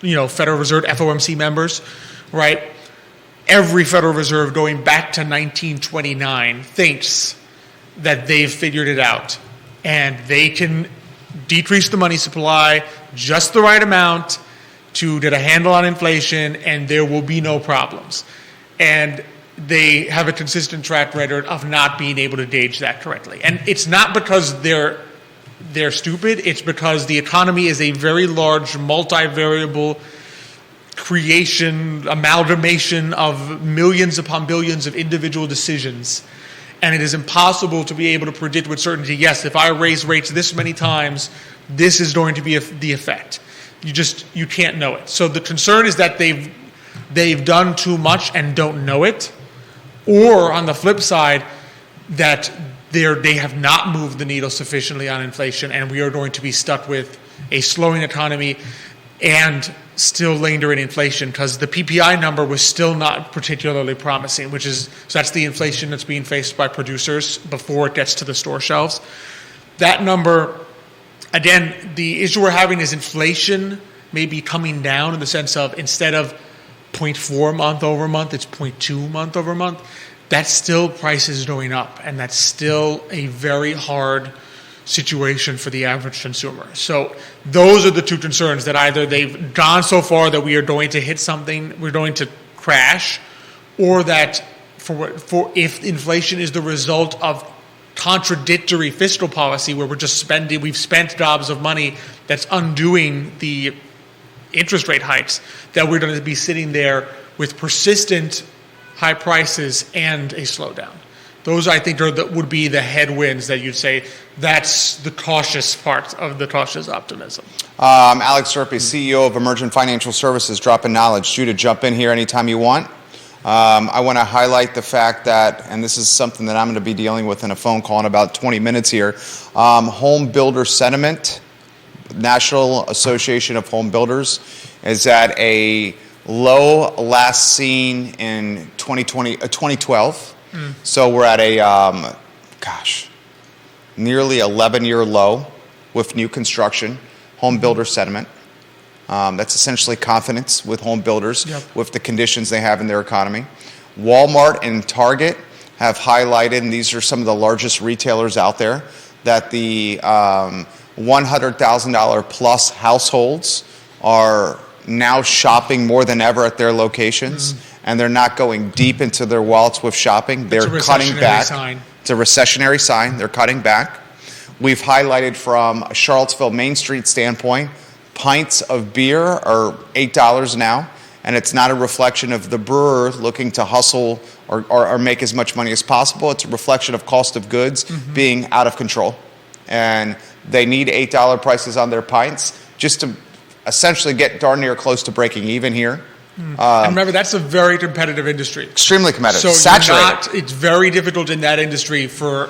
Federal Reserve FOMC members, right? Every Federal Reserve going back to 1929 thinks that they've figured it out and they can decrease the money supply just the right amount to get a handle on inflation and there will be no problems. And they have a consistent track record of not being able to gauge that correctly. And it's not because they're stupid, it's because the economy is a very large multivariable amalgamation of millions upon billions of individual decisions. And it is impossible to be able to predict with certainty, yes, if I raise rates this many times, this is going to be the effect. You can't know it. So the concern is that they've done too much and don't know it, or on the flip side, that they have not moved the needle sufficiently on inflation, and we are going to be stuck with a slowing economy and still lingering inflation, because the PPI number was still not particularly promising, so that's the inflation that's being faced by producers before it gets to the store shelves. That number, again, the issue we're having is inflation may be coming down in the sense of instead of 0.4 month over month, it's 0.2 month over month. That's still prices going up, and that's still a very hard situation for the average consumer. So those are the two concerns, that either they've gone so far that we are going to hit something, we're going to crash, or that for if inflation is the result of contradictory fiscal policy where we've spent gobs of money that's undoing the interest rate hikes, that we're going to be sitting there with persistent high prices and a slowdown. Those, I think, would be the headwinds that you'd say that's the cautious part of the cautious optimism.
Alex Urpí, CEO of Emergent Financial Services, dropping knowledge. You to jump in here anytime you want. I want to highlight the fact that, and this is something that I'm going to be dealing with in a phone call in about 20 minutes here, home builder sentiment, National Association of Home Builders, is at a low last seen in 2012. So we're at a, nearly 11-year low with new construction, home builder sentiment. That's essentially confidence with home builders with the conditions they have in their economy. Walmart and Target have highlighted, and these are some of the largest retailers out there, that the $100,000 plus households are now shopping more than ever at their locations, and they're not going deep into their wallets with shopping. They're cutting back. It's a recessionary sign. They're cutting back. We've highlighted from a Charlottesville Main Street standpoint, pints of beer are $8 now, and it's not a reflection of the brewer looking to hustle or make as much money as possible. It's a reflection of cost of goods being out of control. And they need $8 prices on their pints just to essentially get darn near close to breaking even here.
And remember, that's a very competitive industry.
Extremely competitive.
So
saturated.
it's very difficult in that industry for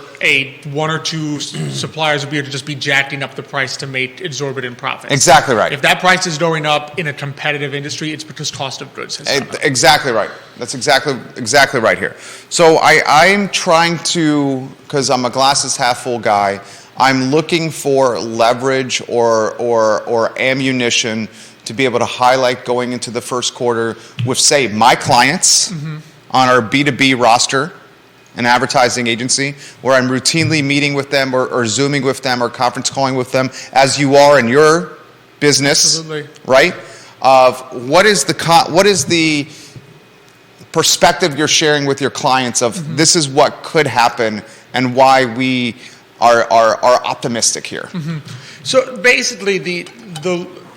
one or two suppliers of beer to just be jacking up the price to make exorbitant profits.
Exactly right.
If that price is going up in a competitive industry, it's because cost of goods has gone up.
Exactly right. That's exactly right here. So I'm trying to, because I'm a glasses half full guy, I'm looking for leverage or ammunition to be able to highlight going into the first quarter with, say, my clients on our B2B roster, an advertising agency, where I'm routinely meeting with them or Zooming with them or conference calling with them, as you are in your business.
Absolutely.
Right? Of what is the perspective you're sharing with your clients of this is what could happen and why we are optimistic here.
So basically,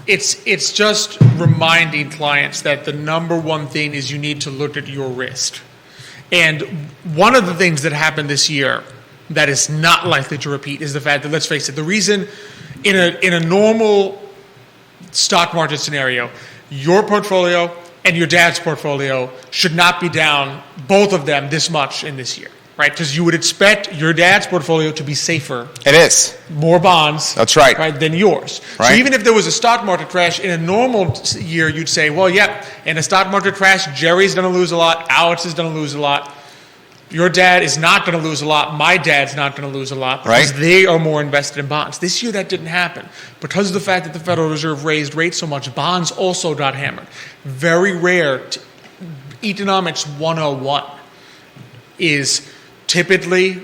it's just reminding clients that the number one thing is you need to look at your risk. And one of the things that happened this year that is not likely to repeat is the fact that, let's face it, the reason in a normal stock market scenario, your portfolio and your dad's portfolio should not be down, both of them, this much in this year. Right, because you would expect your dad's portfolio to be safer.
It is.
More bonds.
That's right.
Right, than yours.
Right.
So even if there was a stock market crash in a normal year, you'd say, well, yeah, in a stock market crash, Jerry's going to lose a lot, Alex is going to lose a lot. Your dad is not going to lose a lot. My dad's not going to lose a lot because they are more invested in bonds. This year, that didn't happen. Because of the fact that the Federal Reserve raised rates so much, bonds also got hammered. Very rare. Economics 101 is typically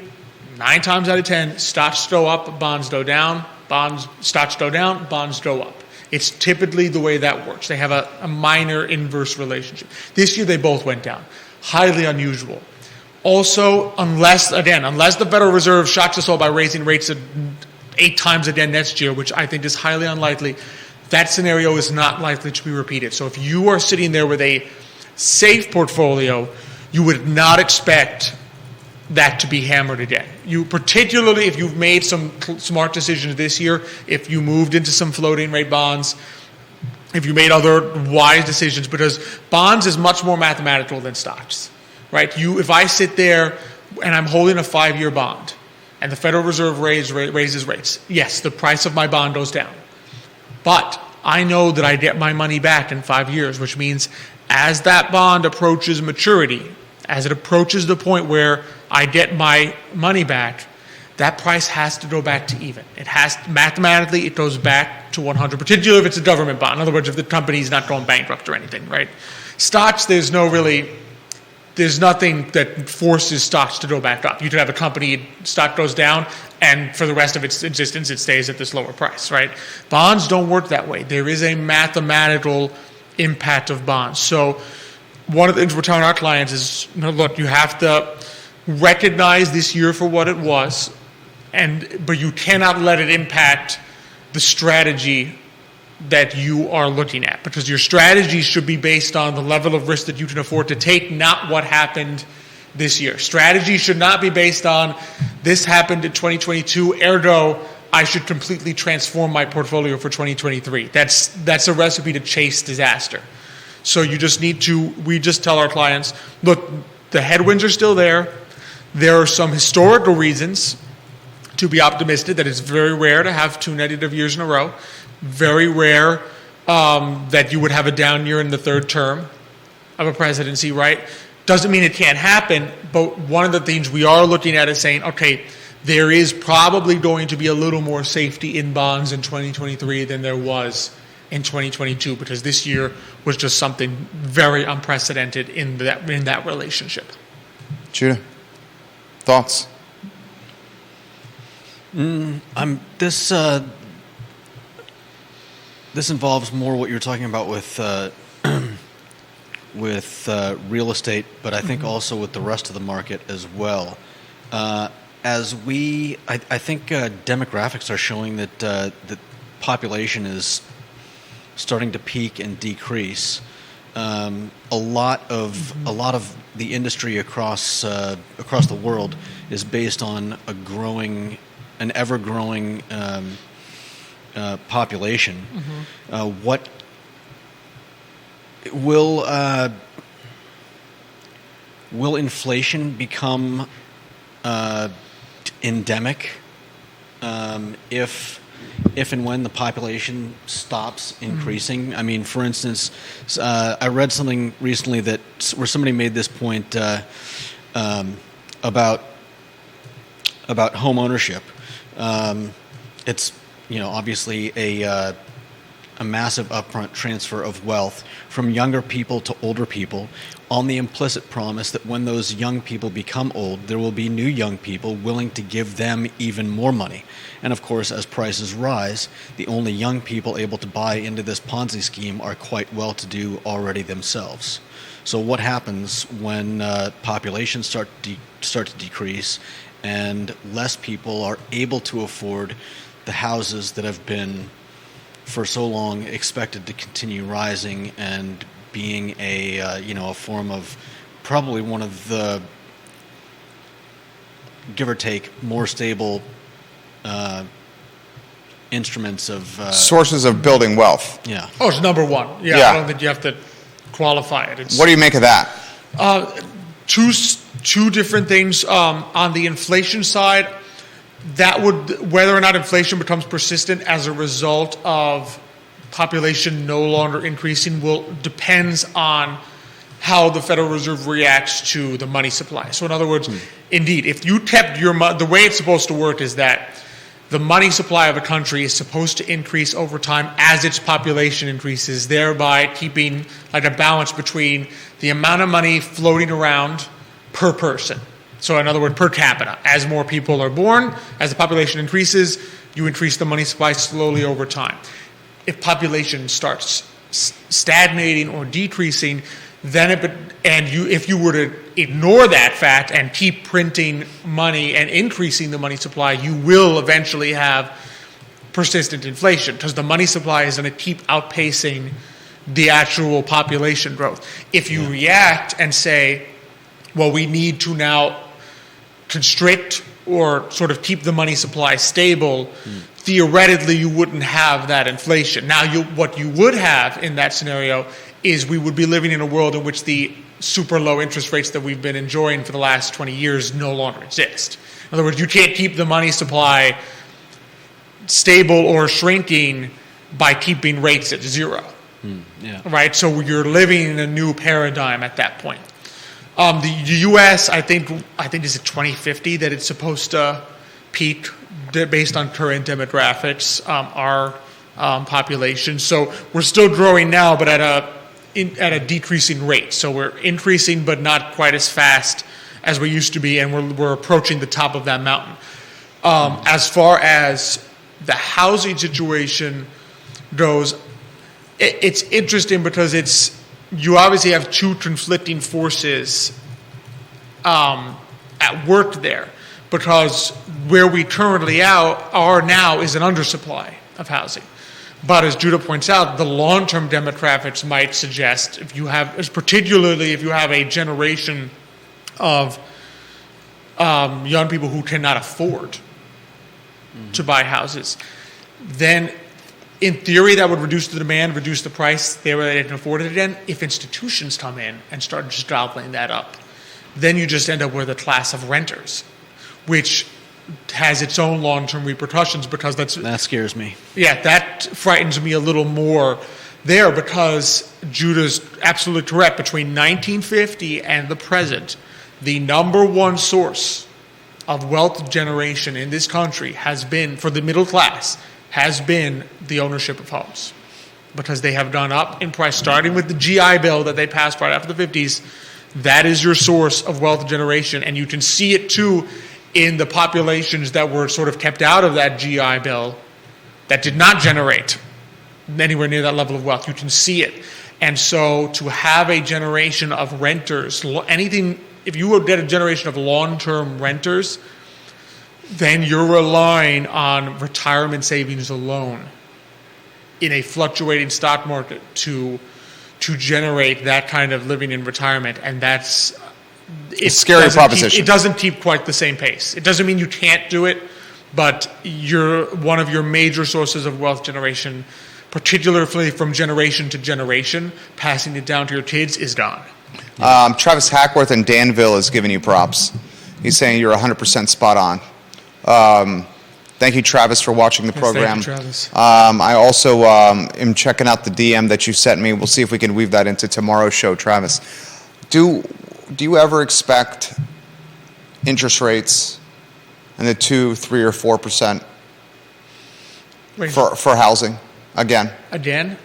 9 times out of 10, stocks go up, bonds go down, stocks go down, bonds go up. It's typically the way that works. They have a minor inverse relationship. This year, they both went down. Highly unusual. Also, unless the Federal Reserve shocks us all by raising rates 8 times again next year, which I think is highly unlikely, that scenario is not likely to be repeated. So if you are sitting there with a safe portfolio, you would not expect that to be hammered again. You, particularly if you've made some smart decisions this year, if you moved into some floating rate bonds, if you made other wise decisions, because bonds is much more mathematical than stocks, right? If I sit there and I'm holding a 5-year bond and the Federal Reserve raises rates, yes, the price of my bond goes down. But I know that I get my money back in 5 years, which means as that bond approaches maturity, as it approaches the point where I get my money back, that price has to go back to even. Mathematically, it goes back to 100, particularly if it's a government bond. In other words, if the company's not going bankrupt or anything, right? Stocks, there's nothing that forces stocks to go back up. You could have a company, stock goes down, and for the rest of its existence, it stays at this lower price, right? Bonds don't work that way. There is a mathematical impact of bonds. So one of the things we're telling our clients is, look, you have to recognize this year for what it was, but you cannot let it impact the strategy that you are looking at, because your strategy should be based on the level of risk that you can afford to take, not what happened this year. Strategy should not be based on this happened in 2022, ergo I should completely transform my portfolio for 2023. That's a recipe to chase disaster. So we just tell our clients, look, the headwinds are still there. There are some historical reasons to be optimistic that it's very rare to have 2 negative years in a row. Very rare that you would have a down year in the 3rd term of a presidency, right? Doesn't mean it can't happen, but one of the things we are looking at is saying, okay, there is probably going to be a little more safety in bonds in 2023 than there was in 2022, because this year was just something very unprecedented in that relationship.
Judah? Thoughts?
This involves more what you're talking about with real estate, but I think also with the rest of the market as well. I think demographics are showing that the population is starting to peak and decrease. A lot of the industry across the world is based on an ever growing population. What will inflation become endemic if and when the population stops increasing? I mean, for instance, I read something recently where somebody made this point about home ownership. It's obviously a massive upfront transfer of wealth from younger people to older people, on the implicit promise that when those young people become old, there will be new young people willing to give them even more money. And of course, as prices rise, the only young people able to buy into this Ponzi scheme are quite well-to-do already themselves. So what happens when populations start to decrease and less people are able to afford the houses that have been for so long expected to continue rising and being a form of probably one of the, give or take, more stable instruments of
Sources of building wealth.
Yeah.
Oh, it's number one. Yeah,
Yeah.
I don't think you have to qualify it.
What do you make of that?
Two different things. On the inflation side, that would, whether or not inflation becomes persistent as a result of population no longer increasing, depends on how the Federal Reserve reacts to the money supply. So in other words, indeed, if you kept the way it's supposed to work is that the money supply of a country is supposed to increase over time as its population increases, thereby keeping like a balance between the amount of money floating around per person. So in other words, per capita. As more people are born, as the population increases, you increase the money supply slowly over time. If population starts stagnating or decreasing, then if you were to ignore that fact and keep printing money and increasing the money supply, you will eventually have persistent inflation because the money supply is going to keep outpacing the actual population growth. If you react and say, well, we need to now constrict or sort of keep the money supply stable, theoretically you wouldn't have that inflation. Now, what you would have in that scenario is we would be living in a world in which the super low interest rates that we've been enjoying for the last 20 years no longer exist. In other words, you can't keep the money supply stable or shrinking by keeping rates at zero. Right? So you're living in a new paradigm at that point. The U.S., I think is it 2050 that it's supposed to peak based on current demographics, our population. So we're still growing now, but at a decreasing rate. So we're increasing, but not quite as fast as we used to be, and we're approaching the top of that mountain. As far as the housing situation goes, it's interesting because you obviously have two conflicting forces at work there, because where we currently are now is an undersupply of housing. But as Judah points out, the long-term demographics might suggest, particularly if you have a generation of young people who cannot afford to buy houses, then in theory that would reduce the demand, reduce the price, they can afford it again. If institutions come in and start just gobbling that up, then you just end up with a class of renters, which has its own long-term repercussions, because that
scares me.
Yeah, that frightens me a little more there, because Judah's absolutely correct. Between 1950 and the present, the number one source of wealth generation in this country has been, for the middle class, has been the ownership of homes, because they have gone up in price, starting with the GI Bill that they passed right after the 50s. that is your source of wealth generation. And you can see it too in the populations that were sort of kept out of that GI Bill that did not generate anywhere near that level of wealth. You can see it. And so to have a generation of renters, if you would get a generation of long-term renters, then you're relying on retirement savings alone in a fluctuating stock market to generate that kind of living in retirement. And it's
a scary proposition.
It doesn't keep quite the same pace. It doesn't mean you can't do it, but one of your major sources of wealth generation, particularly from generation to generation, passing it down to your kids, is gone.
Travis Hackworth in Danville is giving you props. He's saying you're 100% spot on. Thank you, Travis, for watching the program.
Thank you, Travis.
I also am checking out the DM that you sent me. We'll see if we can weave that into tomorrow's show, Travis. Do you ever expect interest rates in the 2%, 3%, or 4% for housing again?
Again?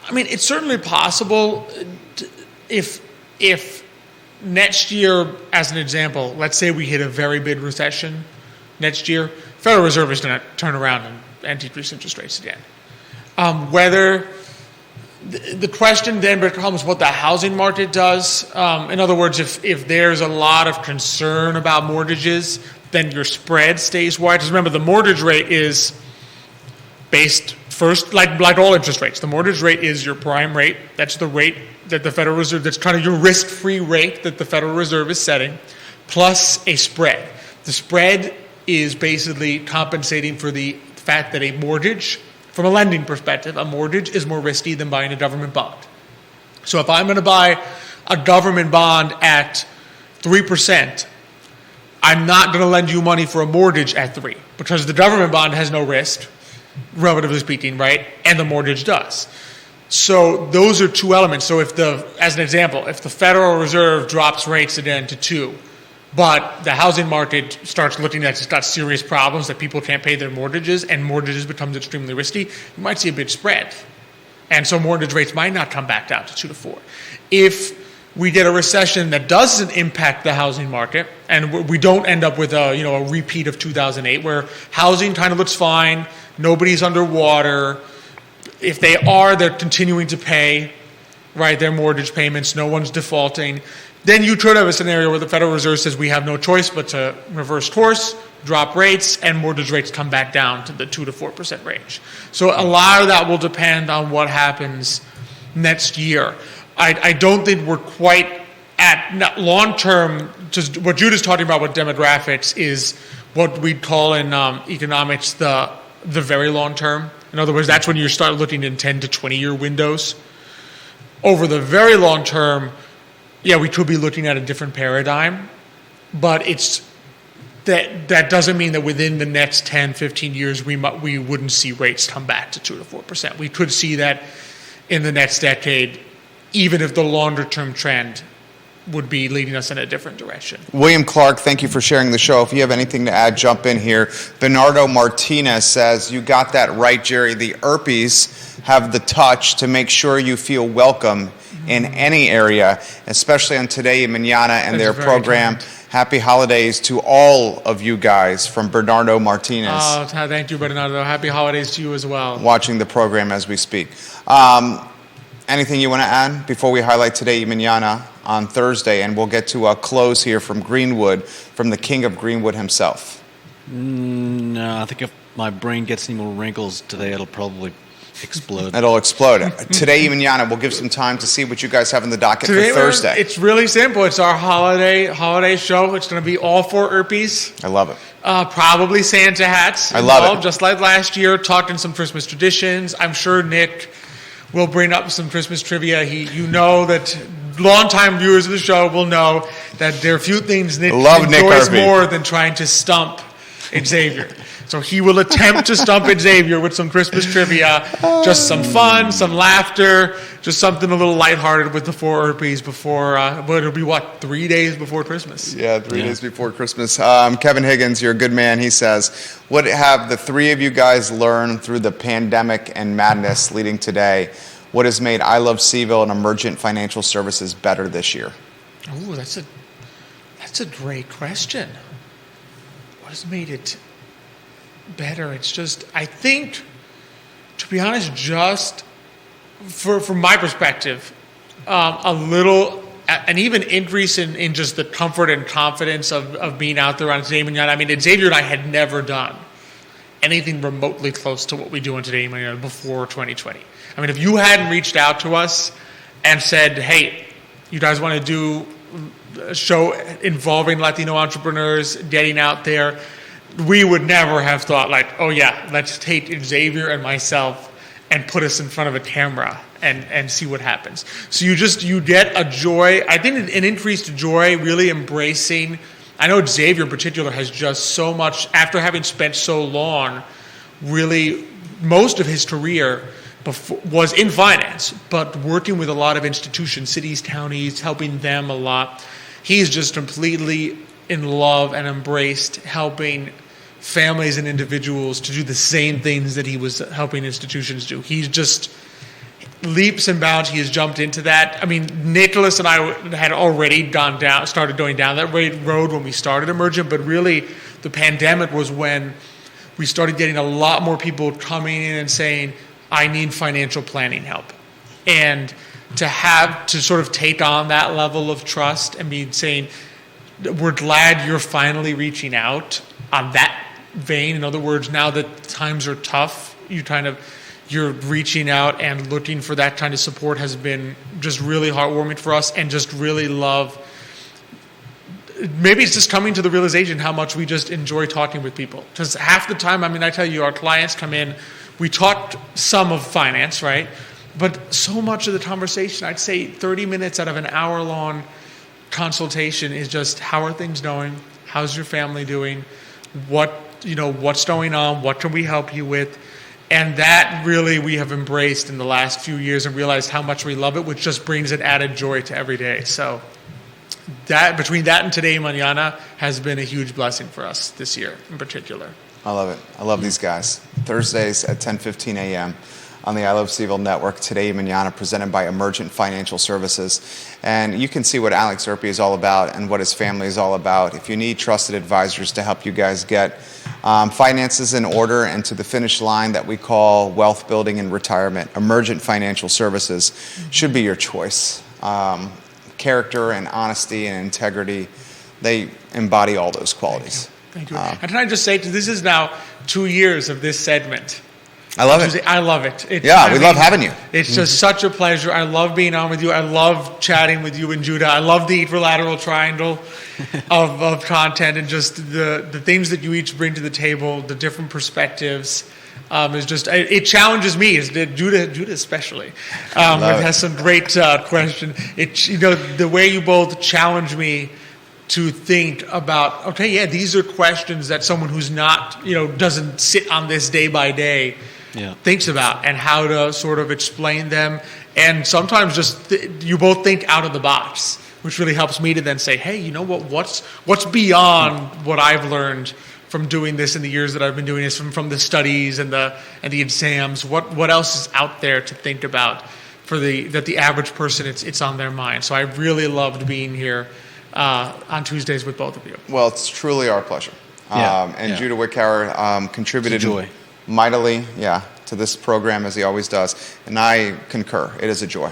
I mean, it's certainly possible. If next year, as an example, let's say we hit a very big recession next year, Federal Reserve is going to turn around and decrease interest rates again. Whether the question then becomes what the housing market does. In other words, if there's a lot of concern about mortgages, then your spread stays wide. Because remember, the mortgage rate is based first, like all interest rates. The mortgage rate is your prime rate. That's the rate that the Federal Reserve, that's kind of your risk-free rate that the Federal Reserve is setting, plus a spread. The spread is basically compensating for the fact that a mortgage, from a lending perspective, a mortgage is more risky than buying a government bond. So if I'm going to buy a government bond at 3%, I'm not going to lend you money for a mortgage at 3%, because the government bond has no risk, relatively speaking, right? And the mortgage does. So those are two elements. So as an example, if the Federal Reserve drops rates again to 2%, but the housing market starts looking like it's got serious problems, that people can't pay their mortgages, and mortgages becomes extremely risky, you might see a big spread. And so mortgage rates might not come back down to 2 to 4. If we get a recession that doesn't impact the housing market, and we don't end up with a repeat of 2008, where housing kind of looks fine, nobody's underwater. If they are, they're continuing to pay, right, their mortgage payments, no one's defaulting. Then you could have a scenario where the Federal Reserve says we have no choice but to reverse course, drop rates, and mortgage rates come back down to the 2 to 4% range. So a lot of that will depend on what happens next year. I don't think we're quite at long term. Just what Judah's talking about with demographics is what we'd call in economics the very long term. In other words, that's when you start looking in 10 to 20-year windows. Over the very long term, yeah, we could be looking at a different paradigm, but that doesn't mean that within the next 10, 15 years we wouldn't see rates come back to 2 to 4%. We could see that in the next decade, even if the longer-term trend would be leading us in a different direction.
William Clark, thank you for sharing the show. If you have anything to add, jump in here. Bernardo Martinez says, you got that right, Jerry. The Urpies have the touch to make sure you feel welcome in any area, especially on Today and Mañana and their program.
Kind.
Happy holidays to all of you guys from Bernardo Martinez.
Oh, thank you, Bernardo. Happy holidays to you as well.
Watching the program as we speak. Anything you want to add before we highlight Today y Mañana on Thursday, and we'll get to a close here from Greenwood, from the king of Greenwood himself?
No, I think if my brain gets any more wrinkles today, it'll probably explode.
It'll explode. Today y Mañana, we'll give some time to see what you guys have in the docket
Today,
for Thursday.
It's really simple. It's our holiday show. It's going to be all 4 Urpies.
I love it.
Probably Santa hats.
I love it.
Just like last year, talking some Christmas traditions. I'm sure Nick will bring up some Christmas trivia. You know that longtime viewers of the show will know that there are few things Nick enjoys more than trying to stump Xavier. So he will attempt to stump Xavier with some Christmas trivia, just some fun, some laughter, just something a little lighthearted with the 4 Urpies before, but it'll be 3 days before Christmas?
Yeah, 3 days before Christmas. Kevin Higgins, you're a good man. He says, what have the 3 of you guys learned through the pandemic and madness leading today? What has made I Love CVille and Emergent Financial Services better this year?
Ooh, that's a great question. What has made it better? It's just, I think, to be honest, just from my perspective, an even increase in just the comfort and confidence of being out there on Today Mañana. I mean, Xavier and I had never done anything remotely close to what we do on Today Mañana before 2020. I mean, if you hadn't reached out to us and said, hey, you guys want to do a show involving Latino entrepreneurs getting out there, we would never have thought like, oh yeah, let's take Xavier and myself and put us in front of a camera and see what happens. So you get a joy, I think an increased joy, really embracing. I know Xavier in particular has just so much, after having spent so long, really most of his career was in finance, but working with a lot of institutions, cities, counties, helping them a lot. He's just completely in love and embraced helping families and individuals to do the same things that he was helping institutions do. He's just leaps and bounds. He has jumped into that. I mean, Nicholas and I had already started going down that road when we started Emergent, but really the pandemic was when we started getting a lot more people coming in and saying, I need financial planning help. And to sort of take on that level of trust and be saying, we're glad you're finally reaching out on that vein. In other words, now that times are tough, you're reaching out and looking for that kind of support has been just really heartwarming for us, and just really love. Maybe it's just coming to the realization how much we just enjoy talking with people. Because half the time, I mean, I tell you, our clients come in, we talked some of finance, right? But so much of the conversation, I'd say 30 minutes out of an hour-long consultation is just, how are things going? How's your family doing? What's going on? What can we help you with? And that really we have embraced in the last few years and realized how much we love it, which just brings an added joy to every day. So that, between that and Today Mañana, has been a huge blessing for us this year in particular.
I love it. I love these guys. Thursdays at 10:15 a.m. on the I Love CVille Network, Today Mañana, presented by Emergent Financial Services. And you can see what Alex Urpi is all about and what his family is all about. If you need trusted advisors to help you guys get finances in order and to the finish line that we call wealth building and retirement, Emergent Financial Services should be your choice. Character and honesty and integrity, they embody all those qualities.
Thank you. And can I just say, this is now 2 years of this segment.
I love it.
I love it.
We love having you.
It's just such a pleasure. I love being on with you. I love chatting with you and Judah. I love the equilateral triangle of content, and just the things that you each bring to the table, the different perspectives. It challenges me, Judah especially. It has some great questions. The way you both challenge me to think about, okay, yeah, these are questions that someone who's not, doesn't sit on this day by day thinks about, and how to sort of explain them. And sometimes just you both think out of the box, which really helps me to then say, hey, you know what? What's beyond what I've learned from doing this in the years that I've been doing this, from the studies and the exams? What else is out there to think about that the average person it's on their mind? So I really loved being here on Tuesdays with both of you.
Well, it's truly our pleasure. Judah Wickhauer contributed mightily, to this program, as he always does, and I concur. It is a joy.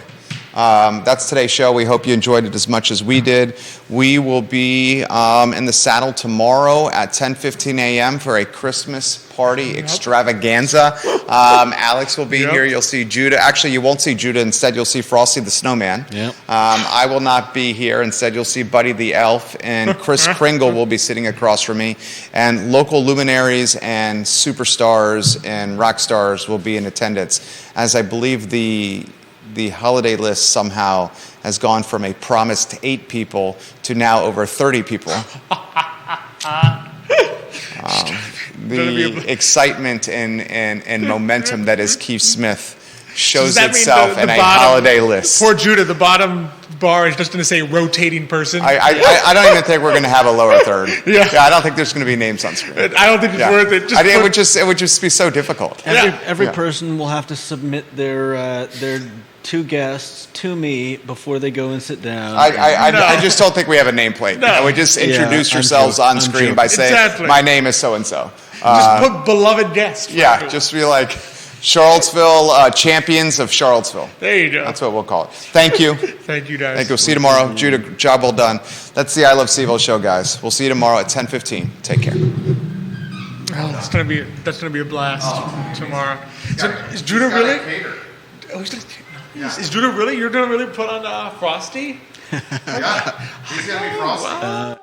That's today's show. We hope you enjoyed it as much as we did. We will be in the saddle tomorrow at 10:15 a.m. for a Christmas party extravaganza. Alex will be here. You'll see Judah. Actually, you won't see Judah. Instead, you'll see Frosty the Snowman. I will not be here. Instead, you'll see Buddy the Elf, and Chris Kringle will be sitting across from me. And local luminaries and superstars and rock stars will be in attendance, as I believe the holiday list somehow has gone from a promised 8 people to now over 30 people. The excitement and momentum that is Keith Smith shows itself in a holiday list.
Poor Judah, the bottom bar is just going to say rotating person.
I don't even think we're going to have a lower third.
Yeah.
I don't think there's going to be names on screen.
I don't think it's worth it.
It would just be so difficult.
Every person will have to submit their 2 guests to me before they go and sit down.
I just don't think we have a nameplate.
No.
I would just introduce yourselves on screen by saying, my name is so-and-so.
Just put beloved guest.
Yeah, just be like, Charlottesville, champions of Charlottesville.
There you go.
That's what we'll call it. Thank you.
Thank you, guys.
Thank you. We'll see you tomorrow. Judah, job well done. That's the I Love CVille show, guys. We'll see you tomorrow at 10:15. Take care.
Oh, that's gonna be a blast tomorrow. So, is Judah really? Oh, is Judah really? You're gonna really put on Frosty?
Yeah, he's gonna be Frosty.